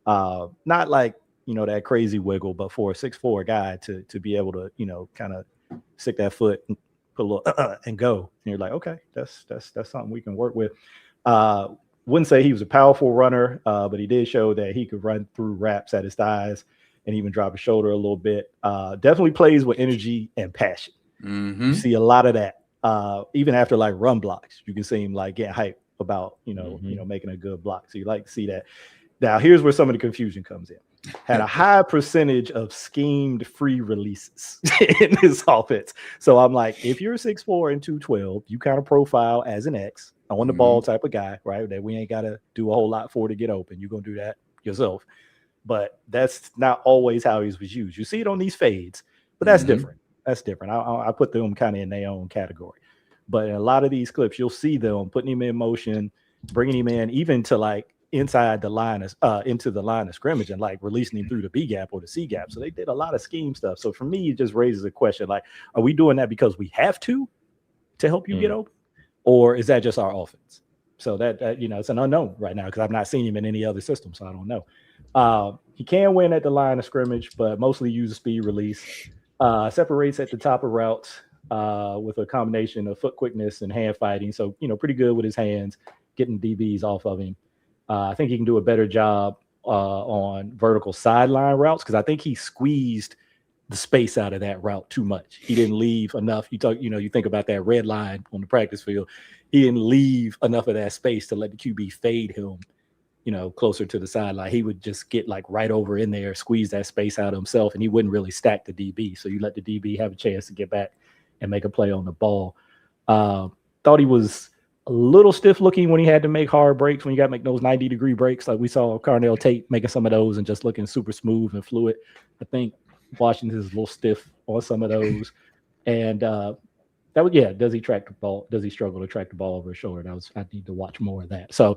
Not like that crazy wiggle, but for a 6'4" guy to be able to, kind of stick that foot and put a little and go. And you're like, okay, that's something we can work with. Wouldn't say he was a powerful runner, but he did show that he could run through wraps at his thighs and even drop his shoulder a little bit. Definitely plays with energy and passion. You see a lot of that. Even after like run blocks, you can see him like get hyped about, making a good block. So you like to see that. Now, here's where some of the confusion comes in. Had a high percentage of schemed free releases in this offense. So I'm like, if you're 6'4" and 212, you kind of profile as an X on the ball type of guy, right? That we ain't got to do a whole lot for to get open. You're going to do that yourself. But that's not always how he was used. You see it on these fades, but that's different. That's different. I put them kind of in their own category. But in a lot of these clips, you'll see them putting him in motion, bringing him in, even to like inside the line, into the line of scrimmage and like releasing him through the B gap or the C gap. So they did a lot of scheme stuff. So for me, it just raises a question like, are we doing that because we have to help you get open? Or is that just our offense? So that it's an unknown right now because I've not seen him in any other system. So I don't know. He can win at the line of scrimmage, but mostly uses speed release. Separates at the top of routes with a combination of foot quickness and hand fighting. So, pretty good with his hands, getting DBs off of him. I think he can do a better job on vertical sideline routes because I think he squeezed the space out of that route too much. He didn't leave enough. You think about that red line on the practice field. He didn't leave enough of that space to let the QB fade him, closer to the sideline. He would just get like right over in there, squeeze that space out of himself, and he wouldn't really stack the DB. So you let the DB have a chance to get back and make a play on the ball. Thought he was a little stiff looking when he had to make hard breaks, when you got to make those 90-degree breaks. Like we saw Carnell Tate making some of those and just looking super smooth and fluid. I think Washington is a little stiff on some of those. And does he track the ball? Does he struggle to track the ball over his shoulder? I need to watch more of that. So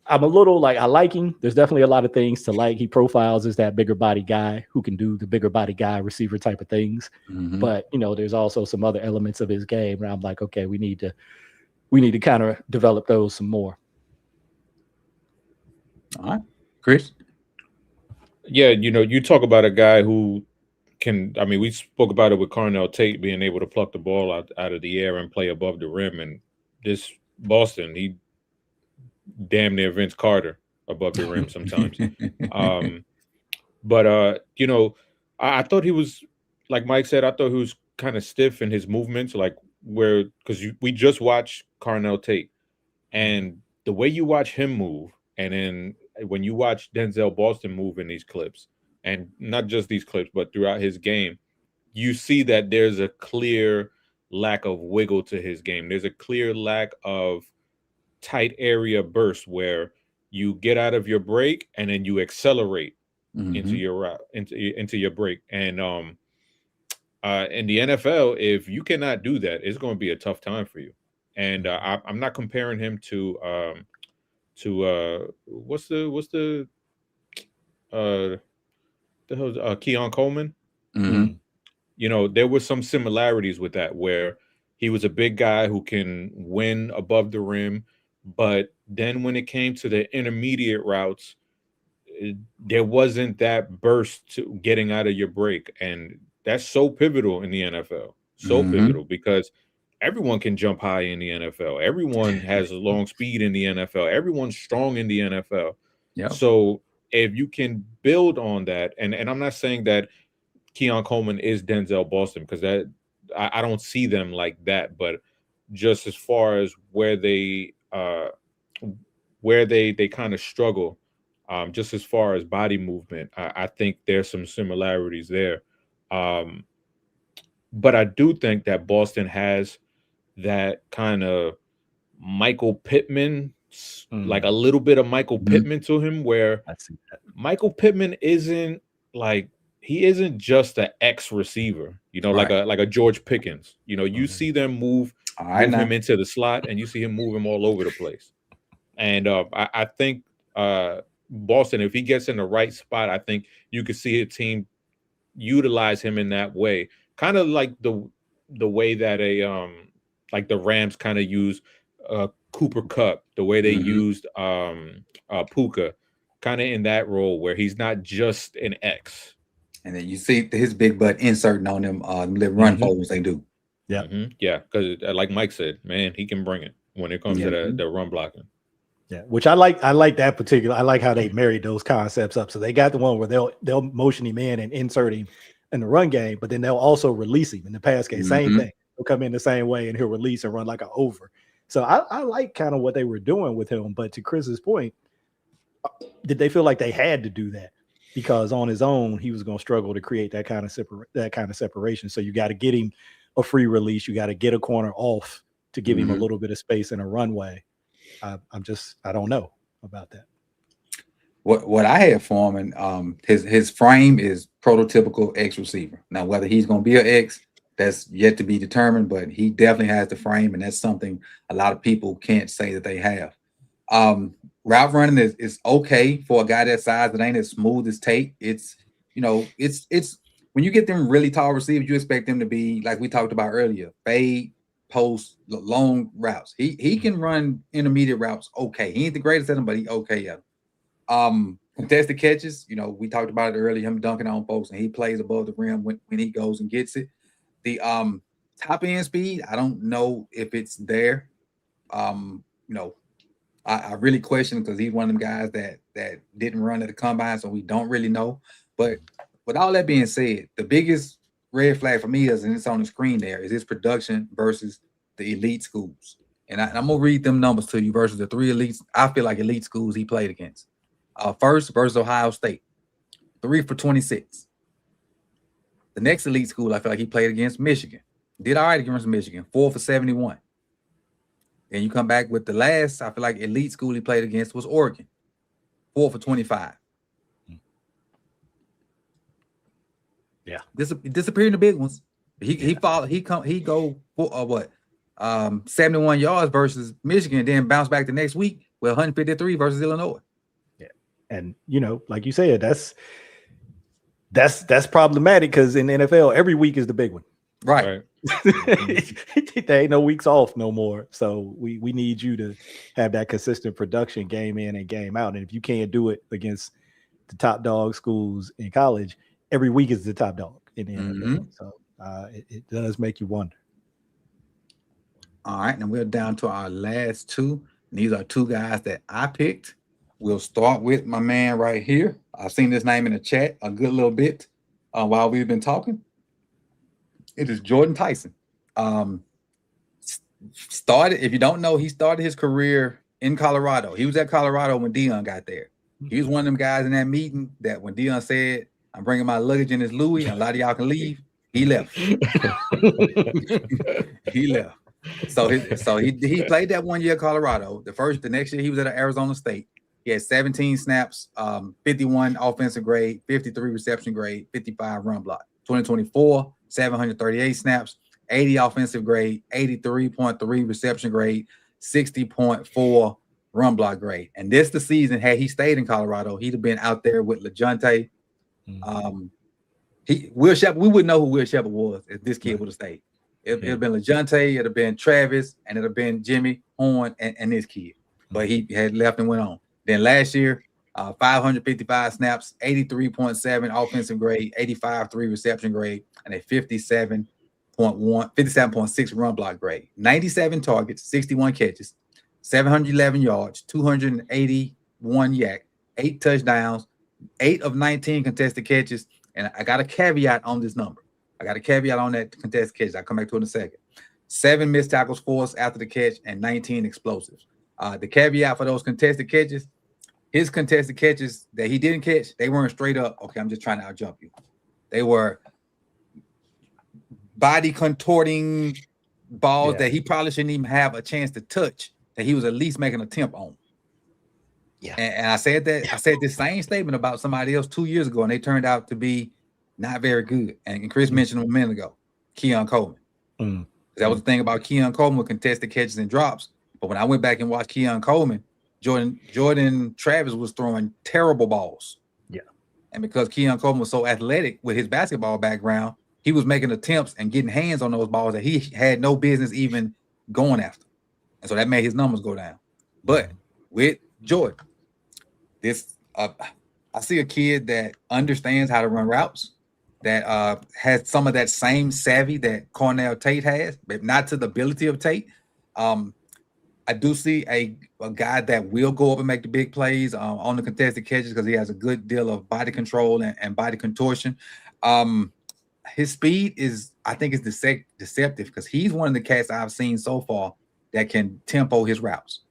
I'm a little like, I like him. There's definitely a lot of things to like. He profiles as that bigger body guy who can do the bigger body guy receiver type of things. But, there's also some other elements of his game where I'm like, okay, we need to kind of develop those some more. All right. Chris? Yeah, you talk about a guy who we spoke about it with Carnell Tate being able to pluck the ball out of the air and play above the rim. And this Boston, he damn near Vince Carter above the rim sometimes. I thought he was, like Mike said, I thought he was kind of stiff in his movements, like because we just watched Carnell Tate, and the way you watch him move, and then when you watch Denzel Boston move in these clips, and not just these clips, but throughout his game, you see that there's a clear lack of wiggle to his game. There's a clear lack of tight area burst where you get out of your break and then you accelerate into your route, into your break. And in the NFL, if you cannot do that, it's going to be a tough time for you. And I'm not comparing him to what's the Keon Coleman. There were some similarities with that where he was a big guy who can win above the rim, but Then when it came to the intermediate routes, there wasn't that burst to getting out of your break. And that's so pivotal in the NFL. So Mhm. pivotal because everyone can jump high in the NFL. Everyone has long speed in the NFL. Everyone's strong in the NFL. Yep. So if you can build on that, and I'm not saying that Keon Coleman is Denzel Boston because that I don't see them like that, but just as far as where they kind of struggle, just as far as body movement, I think there's some similarities there. Um, but I do think that Boston has that kind of Michael Pittman, like a little bit of Michael Mhm. Pittman to him, where I see that. Michael Pittman isn't like he isn't just an X receiver, like Right. a George Pickens. You see them All right move now. him into the slot, and you see him move him all over the place. And I think Boston, if he gets in the right spot, I think you could see a team utilize him in that way, kind of like the way that like the Rams kind of use Cooper Cup, the way they Mhm. used Puka, kind of in that role where he's not just an X. And then you see his big butt inserting on them little run Mhm. folds they do. Yep. Yeah, because like Mike said, man, he can bring it when it comes Yeah. to the run blocking. Yeah, which I like. I like that particular. I like how they married those concepts up. So they got the one where they'll motion him in and insert him in the run game, but then they'll also release him in the pass game. Same Mhm. thing. He'll come in the same way and he'll release and run like an over. So I like kind of what they were doing with him. But to Chris's point, did they feel like they had to do that because on his own he was going to struggle to create that kind of separation? So you got to get him a free release. You got to get a corner off to give him a Mhm. little bit of space in a runway. I don't know about that. What I had for him, and his frame is prototypical X receiver. Now, whether he's going to be an X, that's yet to be determined. But he definitely has the frame, and that's something a lot of people can't say that they have. Route running is okay for a guy that size. It ain't as smooth as Tate. It's it's when you get them really tall receivers, you expect them to be like we talked about earlier, fade, post, long routes. He can run intermediate routes okay. He ain't the greatest at them, but he okay at them. Contested catches, we talked about it earlier, him dunking on folks, and he plays above the rim when he goes and gets it. The top end speed, I don't know if it's there. Um, you know, I really question because he's one of them guys that didn't run at the combine, so we don't really know. But with all that being said, the biggest red flag for me is, and it's on the screen there, is his production versus the elite schools. And I'm gonna read them numbers to you versus the three elites. I feel like elite schools he played against. First versus Ohio State, 3 for 26. The next elite school I feel like he played against Michigan. Did all right against Michigan, 4 for 71. Then you come back with the last, I feel like elite school he played against was Oregon, 4 for 25. Yeah. Disappeared in the big ones. He go for what? 71 yards versus Michigan, then bounce back the next week with 153 versus Illinois. Yeah. And like you said, that's problematic because in the NFL, every week is the big one. Right. There ain't no weeks off no more. So we need you to have that consistent production game in and game out. And if you can't do it against the top dog schools in college, every week is the top dog in the NFL. So it does make you wonder. All right, and we're down to our last two. And these are two guys that I picked. We'll start with my man right here. I've seen this name in the chat a good little bit while we've been talking. It is Jordan Tyson. If you don't know, he started his career in Colorado. He was at Colorado when Deion got there. He was one of them guys in that meeting that when Deion said, "I'm bringing my luggage in this Louis, and a lot of y'all can leave," he left. He left. So he played that 1 year at Colorado. The next year he was at Arizona State. He had 17 snaps, 51 offensive grade, 53 reception grade, 55 run block. 2024, 738 snaps, 80 offensive grade, 83.3 reception grade, 60.4 run block grade. And this the season, had he stayed in Colorado, he'd have been out there with LeJounte. Will Shepard, we wouldn't know who Will Shepard was if this kid would have stayed. It'd have been LeJounte, it'd have been Travis, and it'd have been Jimmy Horn and this kid. but he had left and went on. Then last year, 555 snaps, 83.7 offensive grade, 85.3 reception grade, and a 57.6 run block grade. 97 targets, 61 catches, 711 yards, 281 yak, 8 touchdowns, 8 of 19 contested catches. And I got a caveat on this number. I got a caveat on that contested catch. I'll come back to it in a second. 7 missed tackles forced after the catch and 19 explosives. The caveat for those contested catches, his contested catches that he didn't catch, they weren't straight up, okay, I'm just trying to out-jump you. They were body contorting balls that he probably shouldn't even have a chance to touch, that he was at least making an attempt on. Yeah. And I said this same statement about somebody else 2 years ago, and they turned out to be not very good. And Chris mentioned him a minute ago, Keon Coleman. That was the thing about Keon Coleman with contested catches and drops. But when I went back and watched Keon Coleman, Jordan Travis was throwing terrible balls. Yeah. And because Keon Coleman was so athletic with his basketball background, he was making attempts and getting hands on those balls that he had no business even going after. And so that made his numbers go down. But with Jordan, I see a kid that understands how to run routes, that has some of that same savvy that Carnell Tate has, but not to the ability of Tate. I do see a guy that will go up and make the big plays on the contested catches because he has a good deal of body control and body contortion. His speed is deceptive because he's one of the cats I've seen so far that can tempo his routes.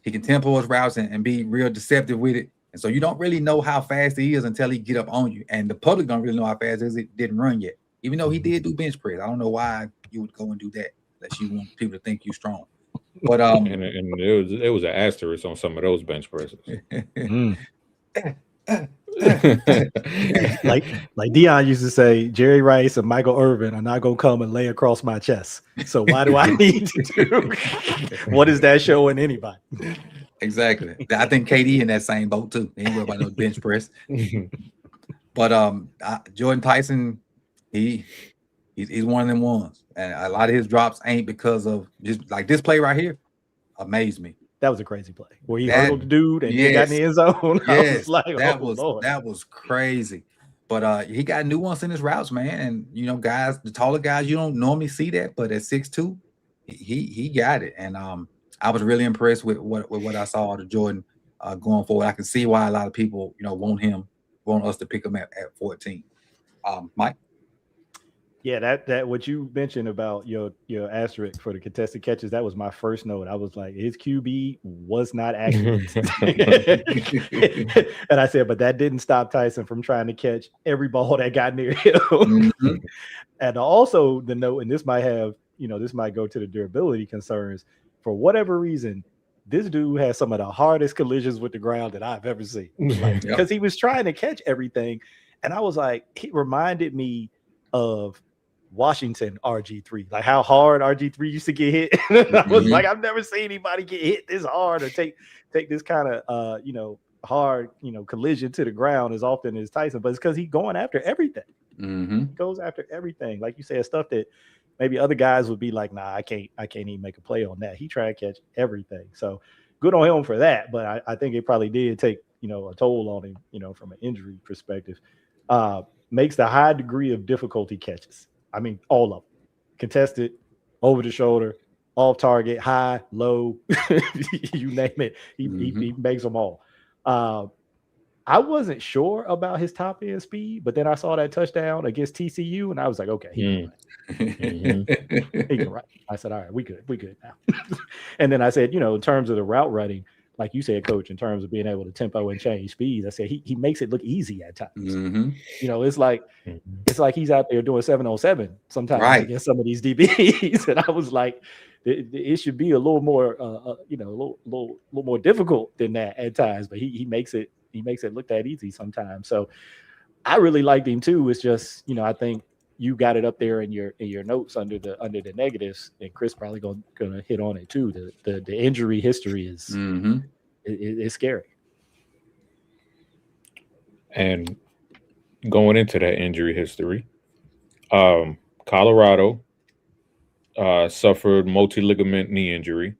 He can tempo his routes and be real deceptive with it. And so you don't really know how fast he is until he get up on you. And the public don't really know how fast he didn't run yet. Even though he did do bench press. I don't know why you would go and do that unless you want people to think you're strong. But and it was an asterisk on some of those bench presses. like Dion used to say, Jerry Rice and Michael Irvin are not gonna come and lay across my chest. So why do I need to do? What is that showing anybody? Exactly. I think KD in that same boat too. He ain't worried about no bench press. But Jordan Tyson, he's one of them ones, and a lot of his drops ain't because of just like this play right here. Amazed me. That was a crazy play where he hurdled the dude and he got in the end zone. Yes, that was crazy. But he got nuance in his routes, man. And you know, guys, the taller guys, you don't normally see that, but at 6'2", he got it. And I was really impressed with what I saw out of Jordan going forward. I can see why a lot of people, you know, want us to pick him at 14. Mike? Yeah, that what you mentioned about your asterisk for the contested catches, that was my first note. I was like, his QB was not accurate. And I said, but that didn't stop Tyson from trying to catch every ball that got near him. And also the note, and this might go to the durability concerns. For whatever reason, this dude has some of the hardest collisions with the ground that I've ever seen. Because he was trying to catch everything. And I was like, he reminded me of Washington RG3, like how hard RG3 used to get hit. I was like, I've never seen anybody get hit this hard or take this kind of hard collision to the ground as often as Tyson. But it's because he's going after everything. He goes after everything, like you said, stuff that maybe other guys would be like, nah, I can't even make a play on that. He tried to catch everything. So good on him for that. But I think it probably did take a toll on him, from an injury perspective. Makes the high degree of difficulty catches. I mean, all of them. Contested, over the shoulder, off target, high, low, you name it. He makes them all. I wasn't sure about his top end speed, but then I saw that touchdown against TCU, and I was like, okay, he can run. I said, all right, we good now. And then I said, in terms of the route running, like you said, Coach, in terms of being able to tempo and change speeds, I said he makes it look easy at times. It's like he's out there doing 7-on-7 sometimes against some of these DBs, and I was like, it should be a little more, a little more difficult than that at times. But he makes it look that easy sometimes. So I really liked him too. It's just I think you got it up there in your notes under the negatives, and Chris probably gonna hit on it too. The injury history is it's scary. And going into that injury history, Colorado suffered multi-ligament knee injury.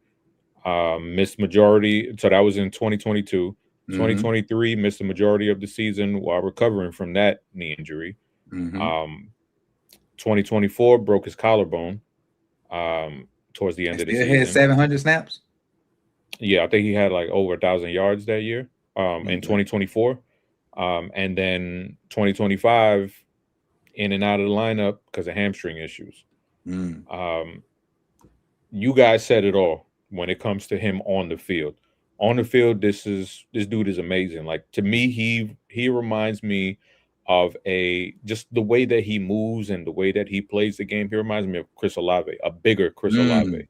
Missed majority. So that was in 2022. Mhm. 2023 missed the majority of the season while recovering from that knee injury. Mhm. 2024 broke his collarbone towards the end And of the still had season. 700 snaps. Yeah, I think he had like over 1,000 yards that year in 2024. And then 2025 in and out of the lineup because of hamstring issues. Mm. You guys said it all when it comes to him on the field. On the field, this dude is amazing. Like, to me, he reminds me of just the way that he moves and the way that he plays the game. He reminds me of Chris Olave, a bigger Chris Olave.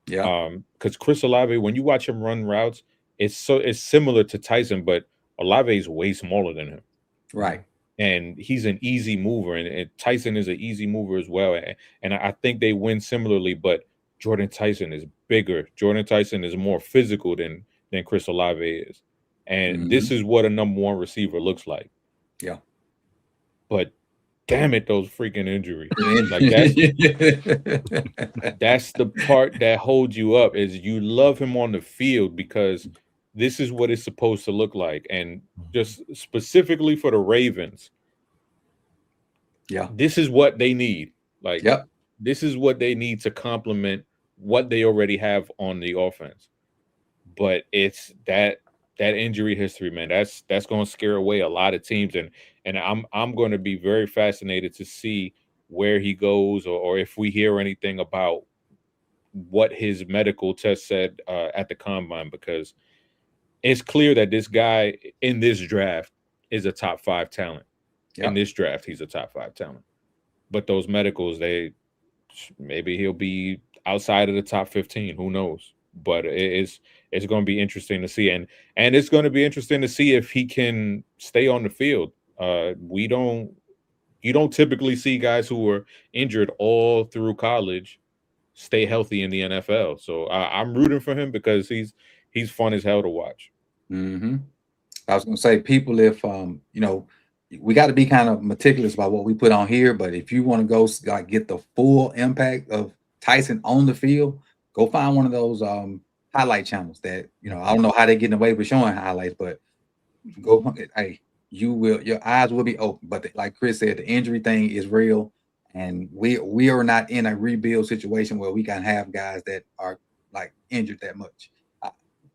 Yeah. Because Chris Olave, when you watch him run routes, it's similar to Tyson, but Olave is way smaller than him. Right. And he's an easy mover, and Tyson is an easy mover as well. And I think they win similarly, but Jordan Tyson is bigger. Jordan Tyson is more physical than Chris Olave is. And this is what a number one receiver looks like. Yeah. But damn it, those freaking injuries. Like that's the part that holds you up, is you love him on the field because this is what it's supposed to look like. And just specifically for the Ravens, yeah, this is what they need. Like, yep. This is what they need to complement what they already have on the offense. But it's that injury history, man. That's going to scare away a lot of teams, and I'm going to be very fascinated to see where he goes, or if we hear anything about what his medical test said at the combine, because it's clear that this guy in this draft is a top 5 talent. Yep. In this draft, he's a top 5 talent. But those medicals, maybe he'll be outside of the top 15. Who knows? But it's going to be interesting to see, and it's going to be interesting to see if he can stay on the field. You don't typically see guys who were injured all through college stay healthy in the NFL. So I'm rooting for him because he's fun as hell to watch. Mm-hmm. I was going to say, people, if we got to be kind of meticulous about what we put on here, but if you want to go get the full impact of Tyson on the field, go find one of those highlight channels that, I don't know how they're getting away with showing highlights, but go, hey, your eyes will be open. But like Chris said, the injury thing is real, and we are not in a rebuild situation where we can have guys that are like injured that much.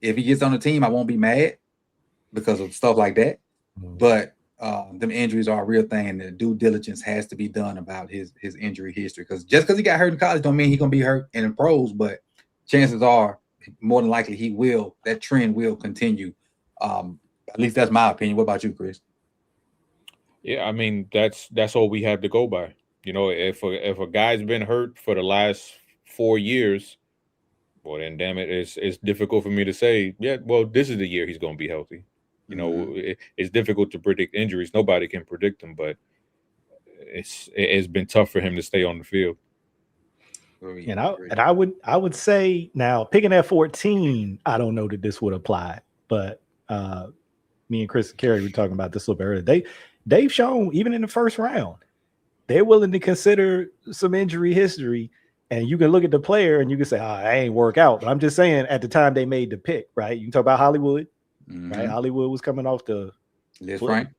If he gets on the team, I won't be mad because of stuff like that. But them injuries are a real thing, and the due diligence has to be done about his injury history. Because just because he got hurt in college don't mean he's gonna be hurt in the pros. But chances are, more than likely, that trend will continue. At least that's my opinion. What about you, Chris? Yeah, I mean that's all we have to go by. If a guy's been hurt for the last 4 years, well then damn it, it's difficult for me to say, yeah, well, this is the year he's going to be healthy. It's difficult to predict injuries. Nobody can predict them, but it's been tough for him to stay on the field. And I would say, now picking at 14, I don't know that this would apply, but me and Chris and Kerry were talking about this a little bit earlier. They've shown, even in the first round, they're willing to consider some injury history. And you can look at the player and you can say, I ain't work out. But I'm just saying, at the time they made the pick, right? You can talk about Hollywood, right? Hollywood was coming off the Liz Frank.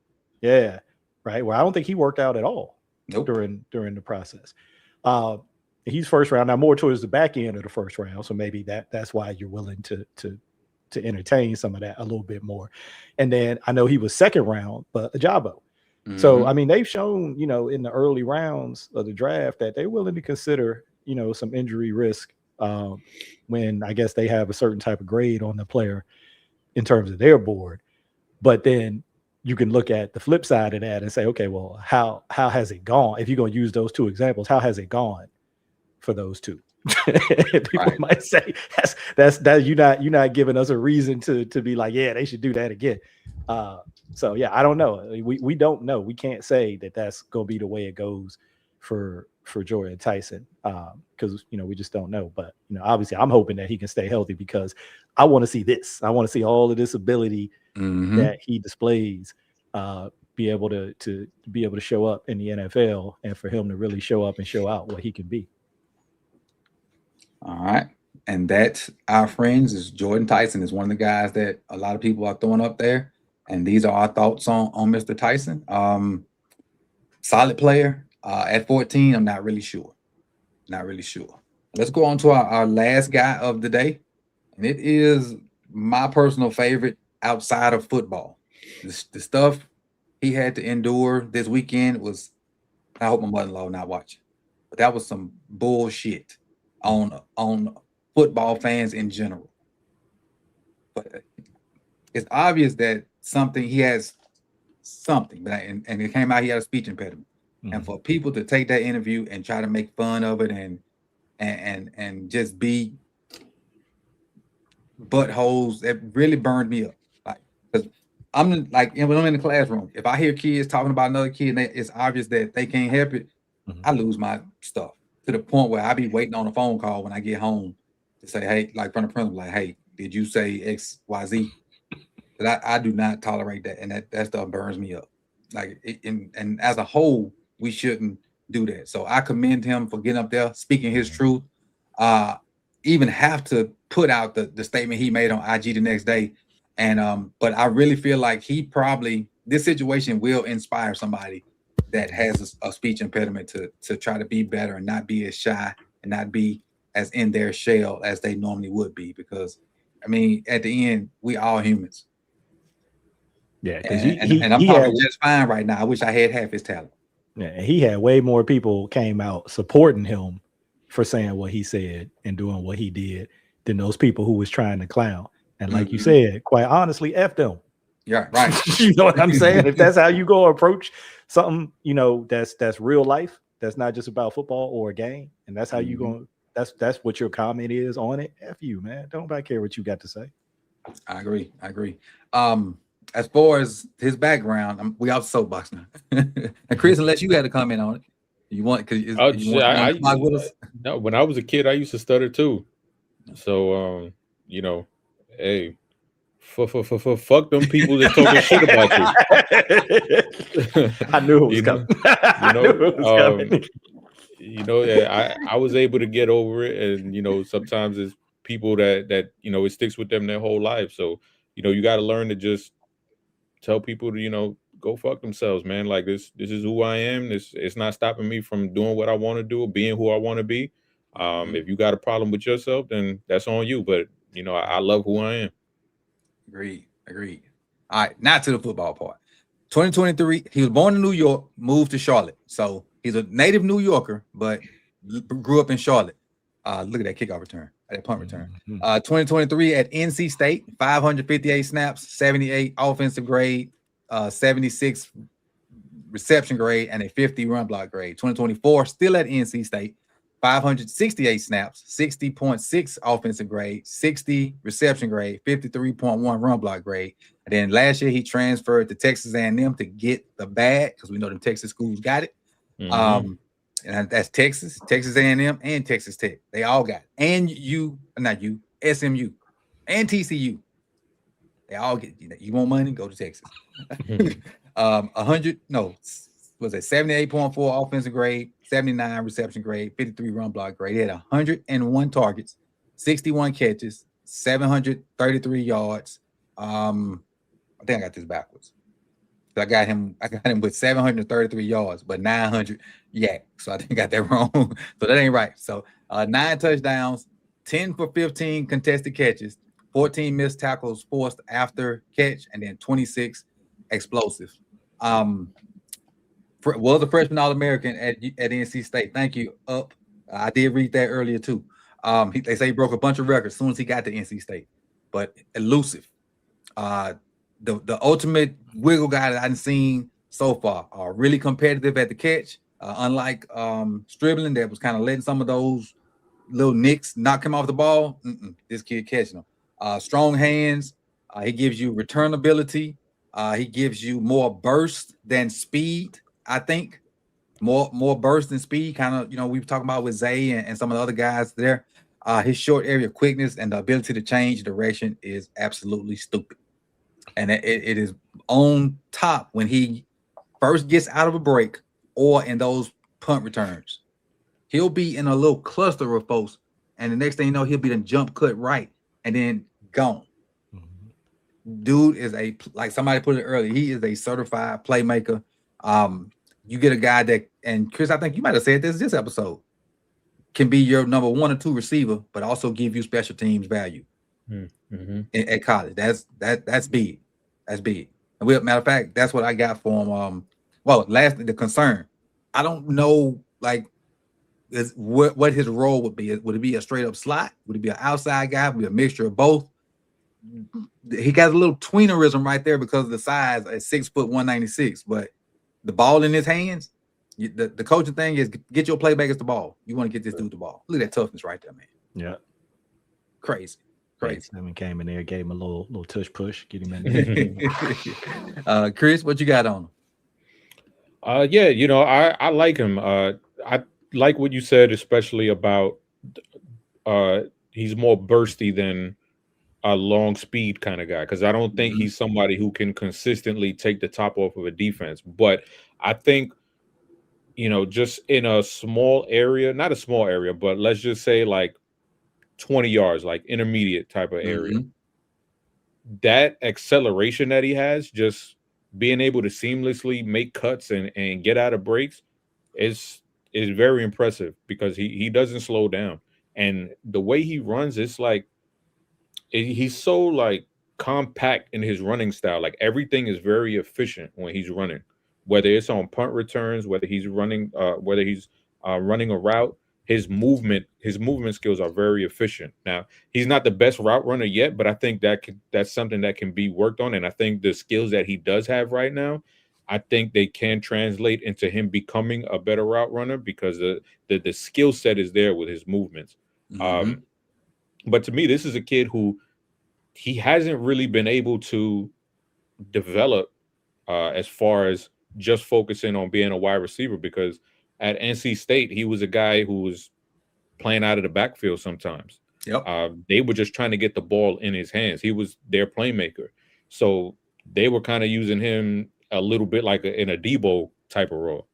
Yeah, right. Well, I don't think he worked out at all during the process. He's first round, now more towards the back end of the first round. So maybe that's why you're willing to entertain some of that a little bit more. And then I know he was second round, but Ajabo. So, I mean, they've shown, in the early rounds of the draft that they're willing to consider, some injury risk when I guess they have a certain type of grade on the player in terms of their board. But then you can look at the flip side of that and say, okay, well, how has it gone? If you're going to use those two examples, how has it gone for those two? People might say that's you're not giving us a reason to be like, yeah, they should do that again. So yeah, I don't know. We don't know. We can't say that that's gonna be the way it goes for Jordan Tyson, because we just don't know. But obviously, I'm hoping that he can stay healthy, because I want to see this. I want to see all of this ability that he displays, be able to show up in the NFL, and for him to really show up and show out what he can be. All right. And that, our friends, is Jordan Tyson is one of the guys that a lot of people are throwing up there. And these are our thoughts on Mr. Tyson. Solid player. At 14, I'm not really sure. Not really sure. Let's go on to our last guy of the day. And it is my personal favorite outside of football. The stuff he had to endure this weekend was, I hope my mother-in-law not watching, but that was some bullshit on football fans in general. But it's obvious that he has something, but and it came out he had a speech impediment. Mm-hmm. And for people to take that interview and try to make fun of it and just be buttholes, that really burned me up. Like, because I'm like, when I'm in the classroom, if I hear kids talking about another kid and it's obvious that they can't help it, I lose my stuff to the point where I be waiting on a phone call when I get home to say, hey, like from the principal, like, hey, did you say X, Y, Z? But I do not tolerate that, and that stuff burns me up. Like, and as a whole, we shouldn't do that. So I commend him for getting up there, speaking his truth. Even have to put out the statement he made on IG the next day. And but I really feel like this situation will inspire somebody that has a speech impediment to try to be better and not be as shy and not be as in their shell as they normally would be. Because, I mean, at the end, we all humans. Yeah, because I'm talking just fine right now. I wish I had half his talent. Yeah, he had way more people came out supporting him for saying what he said and doing what he did than those people who was trying to clown. And like you said, quite honestly, F them. Yeah, right. You know what I'm saying? If that's how you go approach something, that's real life, that's not just about football or a game, and that's how you going. That's what your comment is on it. F you, man. Don't nobody care what you got to say. I agree. As far as his background, we out soapbox now. And Chris, unless you had a comment on it, you want with us? No, when I was a kid, I used to stutter too. So, hey, fuck them people that talking shit about you. I knew it was coming. I was able to get over it, and sometimes it's people that it sticks with them their whole life. So, you got to learn to just tell people to go fuck themselves, man. Like, this is who I am. It's not stopping me from doing what I want to do or being who I want to be. If you got a problem with yourself, then that's on you. But I love who I am. Agreed. All right, now to the football part. 2023, he was born in New York, moved to Charlotte. So he's a native New Yorker, but grew up in Charlotte. Look at that kickoff return, that punt return. 2023 at NC State, 558 snaps, 78 offensive grade, 76 reception grade, and a 50 run block grade. 2024, still at NC State, 568 snaps, 60.6 offensive grade, 60 reception grade, 53.1 run block grade. And then last year he transferred to Texas A&M to get the bag, because we know them Texas schools got it. And that's Texas A&M, and Texas Tech. They all got it. And SMU, and TCU. They all get, you want money, go to Texas. 78.4 offensive grade, 79 reception grade, 53 run block grade. He had 101 targets, 61 catches, 733 yards. I think I got this backwards. So I got him with 733 yards, but 900 yak. So I think I got that wrong. So that ain't right. So 9 touchdowns, 10 for 15 contested catches, 14 missed tackles forced after catch, and then 26 explosive. Was a freshman All-American at NC State. Thank you, Up. I did read that earlier too. They say he broke a bunch of records as soon as he got to NC State, but elusive. The ultimate wiggle guy that I've seen so far. Really competitive at the catch, unlike Stribling, that was kind of letting some of those little nicks knock him off the ball. This kid catching them. Strong hands. He gives you return ability. He gives you more burst than speed. I think more burst than speed. Kind of, we've talked about with Zay and some of the other guys there. His short area quickness and the ability to change direction is absolutely stupid. And it is on top when he first gets out of a break or in those punt returns. He'll be in a little cluster of folks and the next thing you know, he'll be the jump cut right, and then gone. Mhm. Dude is like somebody put it earlier. He is a certified playmaker. You get a guy that, and Chris, I think you might have said this episode, can be your number 1 or 2 receiver, but also give you special teams value at college. That's big. That's big. And matter of fact, that's what I got for him. Well, lastly, the concern. I don't know, like, is what his role would be. Would it be a straight up slot? Would it be an outside guy? Would it be a mixture of both? He got a little tweenerism right there because of the size at 6 foot 196, but the ball in his hands, the coaching thing is get your playmakers the ball. You want to get this dude the ball. Look at that toughness right there, man. Yeah. Crazy. Lemon came in there, gave him a little tush push, get him in there. Chris, what you got on him? Yeah, I like him. I like what you said, especially about he's more bursty than a long speed kind of guy, because I don't think he's somebody who can consistently take the top off of a defense. But I think, just in a small area, not a small area, but let's just say like 20 yards, like intermediate type of area, that acceleration that he has, just being able to seamlessly make cuts and get out of breaks is very impressive, because he doesn't slow down. And the way he runs, it's like he's so like compact in his running style. Like everything is very efficient when he's running, whether it's on punt returns, whether he's running running a route. His movement skills are very efficient. Now, he's not the best route runner yet, but I think that's something that can be worked on. And I think the skills that he does have right now, I think they can translate into him becoming a better route runner, because the skill set is there with his movements. But to me, this is a kid who he hasn't really been able to develop as far as just focusing on being a wide receiver, because at NC State, he was a guy who was playing out of the backfield sometimes. Yep. They were just trying to get the ball in his hands. He was their playmaker. So they were kind of using him a little bit like in a Debo type of role.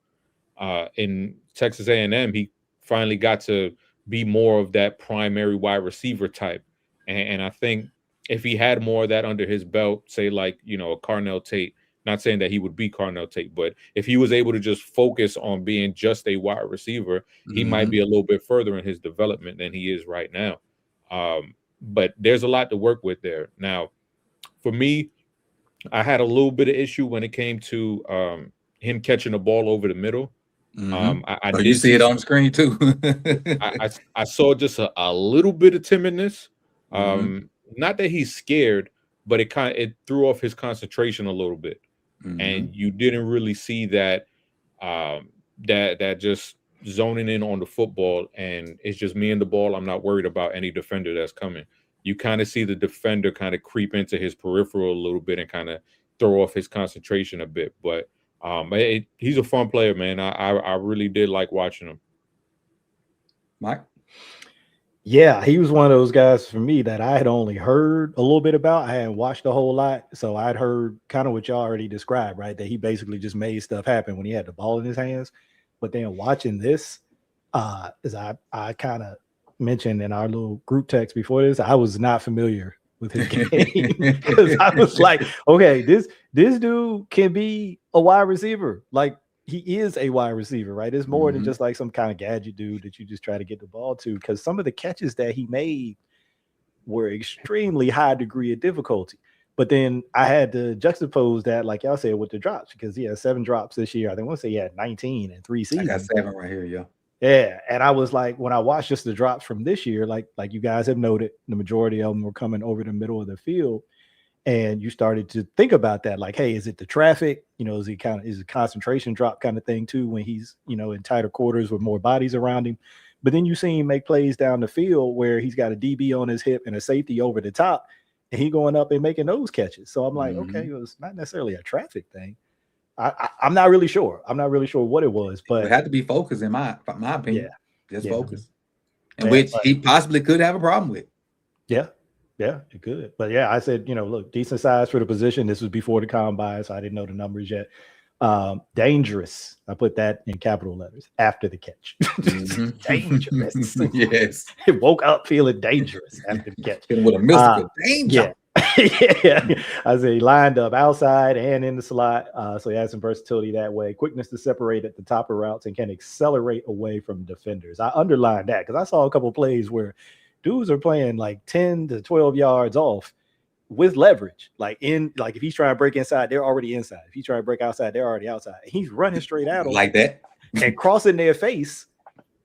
In Texas A&M, he finally got to be more of that primary wide receiver type. And I think if he had more of that under his belt, say like, a Carnell Tate, not saying that he would be Carnell Tate, but if he was able to just focus on being just a wide receiver, he might be a little bit further in his development than he is right now. But there's a lot to work with there. Now, for me, I had a little bit of issue when it came to him catching the ball over the middle. I you see it on screen too. I saw just a little bit of timidness. Not that he's scared, but it threw off his concentration a little bit. And you didn't really see that that just zoning in on the football, and it's just me and the ball. I'm not worried about any defender that's coming. You kind of see the defender kind of creep into his peripheral a little bit and kind of throw off his concentration a bit. But he's a fun player, man. I really did like watching him. Mike? Yeah, he was one of those guys for me that I had only heard a little bit about. I hadn't watched a whole lot. So I'd heard kind of what y'all already described, right? That he basically just made stuff happen when he had the ball in his hands. But then watching this, as I kind of mentioned in our little group text before this, I was not familiar with his game, because I was like, okay, this dude can be a wide receiver. Like, he is a wide receiver, right? It's more than just like some kind of gadget dude that you just try to get the ball to, because some of the catches that he made were extremely high degree of difficulty. But then I had to juxtapose that, like y'all said, with the drops, because he had 7 drops this year. I think I want to say he had 19 in 3 seasons. I got 7 right here, yeah. Yeah, and I was like, when I watched just the drops from this year, like you guys have noted, the majority of them were coming over the middle of the field. And you started to think about that, like, hey, is it the traffic? Is it a concentration drop kind of thing too, when he's, in tighter quarters with more bodies around him? But then you see him make plays down the field where he's got a DB on his hip and a safety over the top, and he going up and making those catches. So I'm like, okay, it was not necessarily a traffic thing. I'm not really sure. I'm not really sure what it was, but it had to be focused, in my opinion. Just focus, and which but he possibly could have a problem with. Yeah, it could. But yeah, I said, look, decent size for the position. This was before the combine, so I didn't know the numbers yet. Dangerous. I put that in capital letters after the catch. Dangerous. Yes. He woke up feeling dangerous after the catch. With a mystical danger. Yeah. I say he lined up outside and in the slot. So he has some versatility that way. Quickness to separate at the top of routes and can accelerate away from defenders. I underlined that because I saw a couple of plays where dudes are playing like 10 to 12 yards off with leverage. Like if he's trying to break inside, they're already inside. If he's trying to break outside, they're already outside. He's running straight at them like that and crossing their face,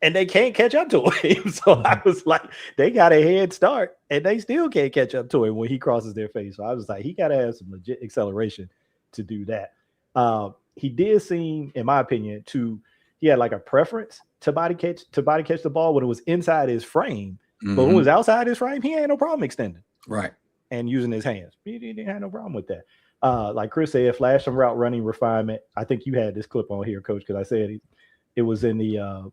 and they can't catch up to him. So I was like, they got a head start, and they still can't catch up to him when he crosses their face. So I was like, he got to have some legit acceleration to do that. He did seem, in my opinion, he had like a preference to body catch the ball when it was inside his frame. But when it was outside his frame, he ain't no problem extending. Right. And using his hands. He didn't have no problem with that. Like Chris said, flash some route running refinement. I think you had this clip on here, Coach, because I said it was in the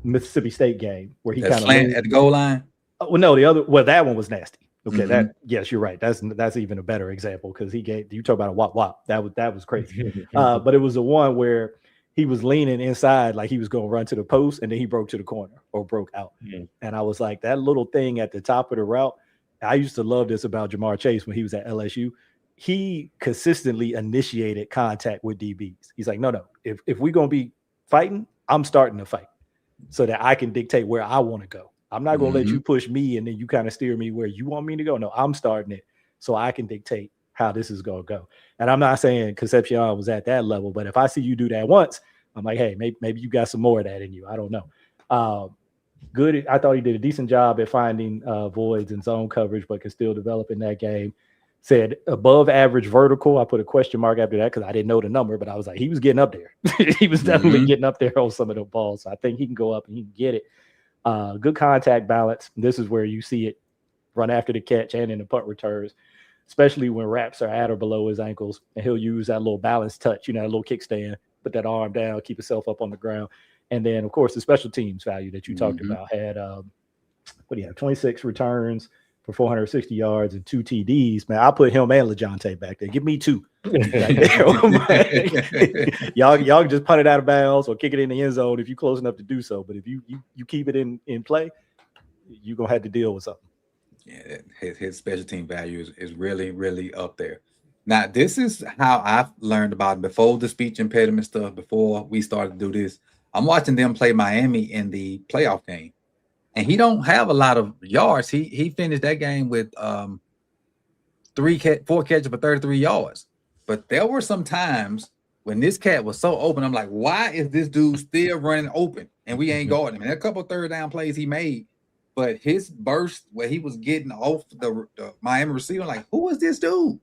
Mississippi State game where he kind of slant at the goal line. Well, no, that one was nasty. Okay, yes, you're right. That's even a better example because you talk about a wop. That was crazy. But it was the one where he was leaning inside like he was going to run to the post, and then he broke to the corner or broke out. And I was like, that little thing at the top of the route. I used to love this about Jamar Chase when he was at LSU. He consistently initiated contact with DBs. He's like, no. If we're going to be fighting, I'm starting to fight so that I can dictate where I want to go. I'm not going to let you push me and then you kind of steer me where you want me to go. No, I'm starting it so I can dictate how this is going to go. And I'm not saying Concepcion was at that level, but if I see you do that once, I'm like, hey, maybe you got some more of that in you. I don't know. Good. I thought he did a decent job at finding voids and zone coverage, but can still develop in that game. Said above average vertical. I put a question mark after that because I didn't know the number, but I was like, he was getting up there. He was definitely getting up there on some of the balls. So I think he can go up and he can get it. Good contact balance. This is where you see it run after the catch and in the punt returns, especially when wraps are at or below his ankles. And he'll use that little balance touch, that little kickstand, put that arm down, keep himself up on the ground. And then, of course, the special teams value that you talked about had, 26 returns for 460 yards and 2 TDs. Man, I put him and LeJohntay back there. Give me 2. y'all can just punt it out of bounds or kick it in the end zone if you're close enough to do so. But if you keep it in play, you're going to have to deal with something. Yeah, his special team value is really, really up there. Now, this is how I've learned about it before the speech impediment stuff, before we started to do this. I'm watching them play Miami in the playoff game, and he don't have a lot of yards. He finished that game with 4 catches for 33 yards. But there were some times when this cat was so open, I'm like, why is this dude still running open and we ain't guarding him? And a couple of third down plays he made, but his burst where he was getting off the Miami receiver, like, who is this dude?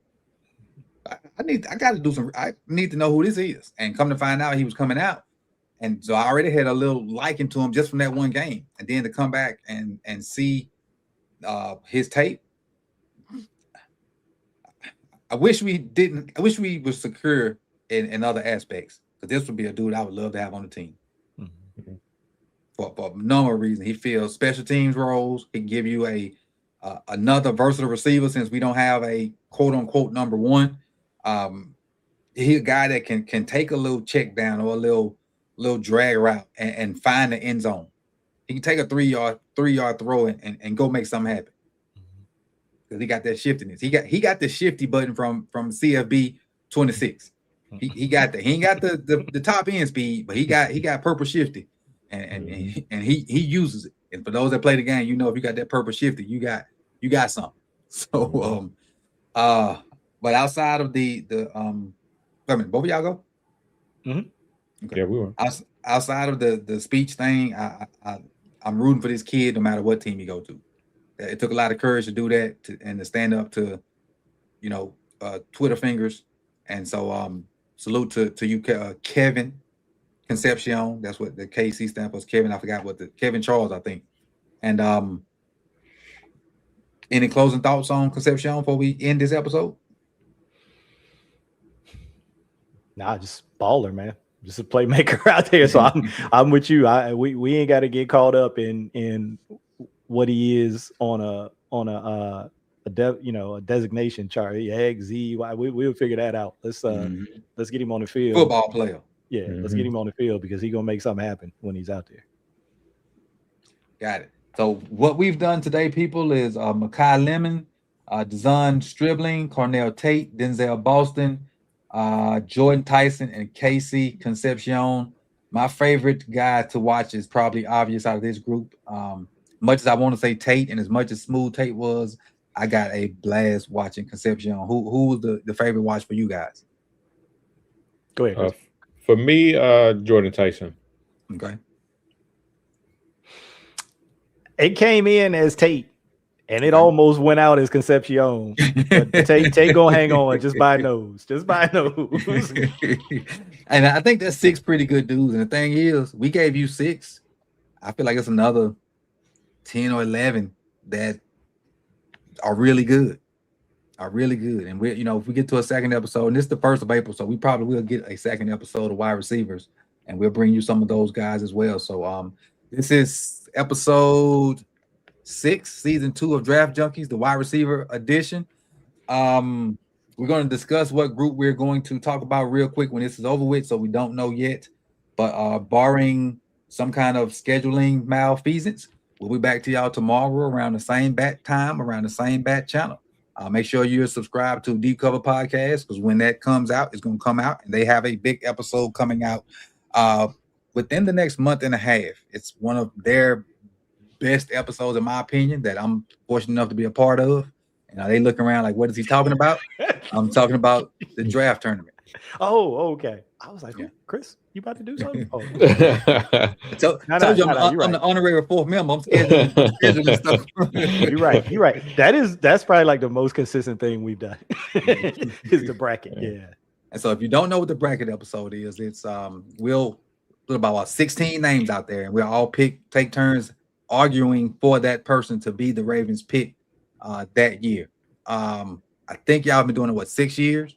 I need to know who this is. And come to find out, he was coming out. And so I already had a little liking to him just from that one game. And then to come back and see his tape. I wish we were secure in other aspects. Because this would be a dude I would love to have on the team. For a number of reasons. He fills special teams roles. He can give you another versatile receiver since we don't have a quote unquote number one. He's a guy that can take a little check down or a little drag route and find the end zone. He can take a 3-yard throw and go make something happen. Because he got that shiftiness. He got the shifty button from CFB 26. He got he ain't got the top end speed, but he got purple shifty. And he uses it. And for those that play the game, if you got that purple shifty, you got something. So but outside of the wait a minute, both of y'all go? Okay. Yeah, we were. Outside of the speech thing, I'm rooting for this kid no matter what team you go to. It took a lot of courage to do that and to stand up to, Twitter fingers. And so salute to you, Kevin Concepcion. That's what the KC stands for. Kevin. I forgot what Kevin Charles, I think. And any closing thoughts on Concepcion before we end this episode? Nah, just baller, man. Just a playmaker out there. So I'm with you. We ain't got to get caught up in what he is on a a designation chart. X, Z, Y. We'll figure that out. Let's get him on the field. Football player. Yeah, let's get him on the field because he's gonna make something happen when he's out there. Got it. So what we've done today, people, is Makai Lemon, Stribling, Carnell Tate, Denzel Boston, Jordan Tyson, and Casey Concepcion. My favorite guy to watch is probably obvious out of this group. Much as I want to say Tate, and as much as Smooth Tate was, I got a blast watching Concepcion. Who was the favorite watch for you guys? Go ahead. For me, Jordan Tyson. Okay. It came in as Tate, and it almost went out as Concepcion. But Tate gonna hang on just by nose. And I think that's 6 pretty good dudes. And the thing is, we gave you 6. I feel like it's another 10 or 11 that are really good. And we, if we get to a second episode, and this is the 1st of April, so we probably will get a second episode of wide receivers, and we'll bring you some of those guys as well. So this is episode 6, season 2 of Draft Junkies, the wide receiver edition. We're going to discuss what group we're going to talk about real quick when this is over with, so we don't know yet. But barring some kind of scheduling malfeasance, we'll be back to y'all tomorrow around the same bat time, around the same bat channel. Make sure you're subscribed to Deep Cover Podcast, because when that comes out, it's going to come out, and they have a big episode coming out within the next month and a half. It's one of their best episodes, in my opinion, that I'm fortunate enough to be a part of. And they looking around like, what is he talking about? I'm talking about the draft tournament. Oh, okay. I was like, Chris, you about to do something? Oh. I'm the honorary 4th member. I'm scheduling stuff. You're right. That's probably like the most consistent thing we've done is the bracket. Yeah. And so if you don't know what the bracket episode is, it's we'll put about 16 names out there, and we'll all take turns arguing for that person to be the Ravens pick that year. I think y'all been doing it 6 years,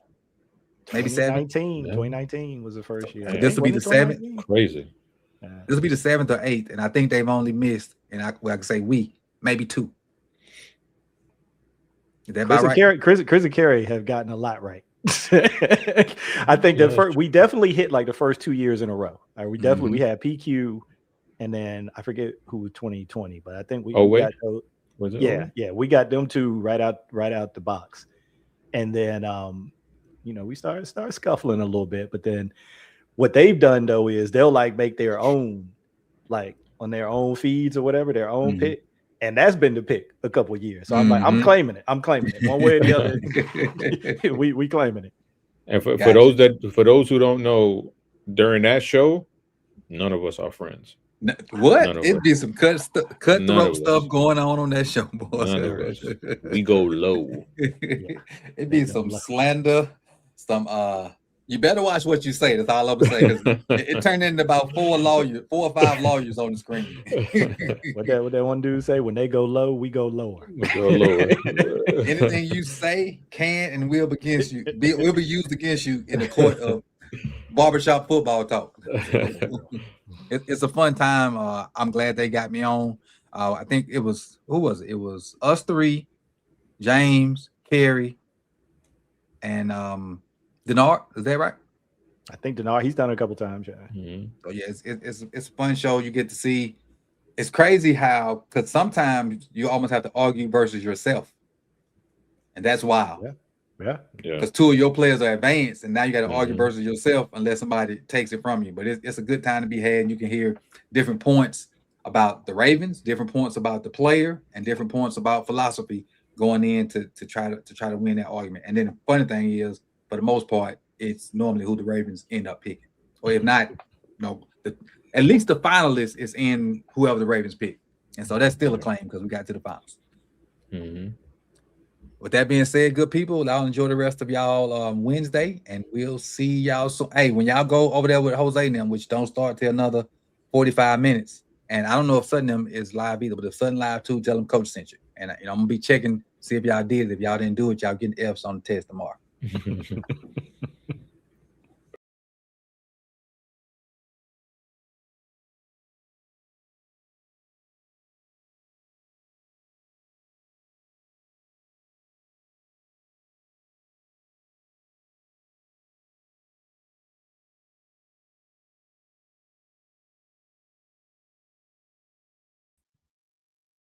maybe 7. 2019 was the first year. This will be the 7th. Crazy. This will be the 7th or 8th, and I think they've only missed, and I can say maybe 2. Is that about right? Chris and Carey have gotten a lot right. I think we definitely hit like the first 2 years in a row. We had PQ, and then I forget who was 2020, but I think we got those. Was it? Yeah, we got them 2 right out the box, and then we started scuffling a little bit. But then what they've done though is they'll like make their own, like on their own feeds or whatever, their own pick, and that's been the pick a couple of years. So I'm like, I'm claiming it one way or the other. we claiming it. And for those who don't know, during that show, none of us are friends. What? It'd be some cutthroat stuff going on that show, boys. We go low. It'd be some slander, some you better watch what you say. That's all I'm gonna say. 'Cause it turned into about 4 or 5 lawyers on the screen. What that one dude say? When they go low, we go lower. We go lower. Anything you say can and will be against you. Will be used against you in the court of barbershop football talk. It's a fun time. I'm glad they got me on. I think it was, who was it? It was us 3, James, Kerry, and Denard. Is that right? I think Denard, he's done it a couple times. Yeah. Mm-hmm. So yeah, it's a fun show. You get to see. It's crazy how, because sometimes you almost have to argue versus yourself, and that's wild. Yeah. Because 2 of your players are advanced, and now you got to argue versus yourself unless somebody takes it from you. But it's a good time to be had, and you can hear different points about the Ravens, different points about the player, and different points about philosophy going in to try to win that argument. And then the funny thing is, for the most part, it's normally who the Ravens end up picking. Or if not, at least the finalist is in whoever the Ravens pick. And so that's still a claim because we got to the finals. Mm-hmm. With that being said, good people, I'll enjoy the rest of y'all Wednesday, and we'll see y'all soon. Hey, when y'all go over there with Jose and them, which don't start till another 45 minutes, and I don't know if Sutton them is live either, but if Sutton live too, tell them Coach sent you. And I'm gonna be checking, see if y'all did it. If y'all didn't do it, y'all getting F's on the test tomorrow.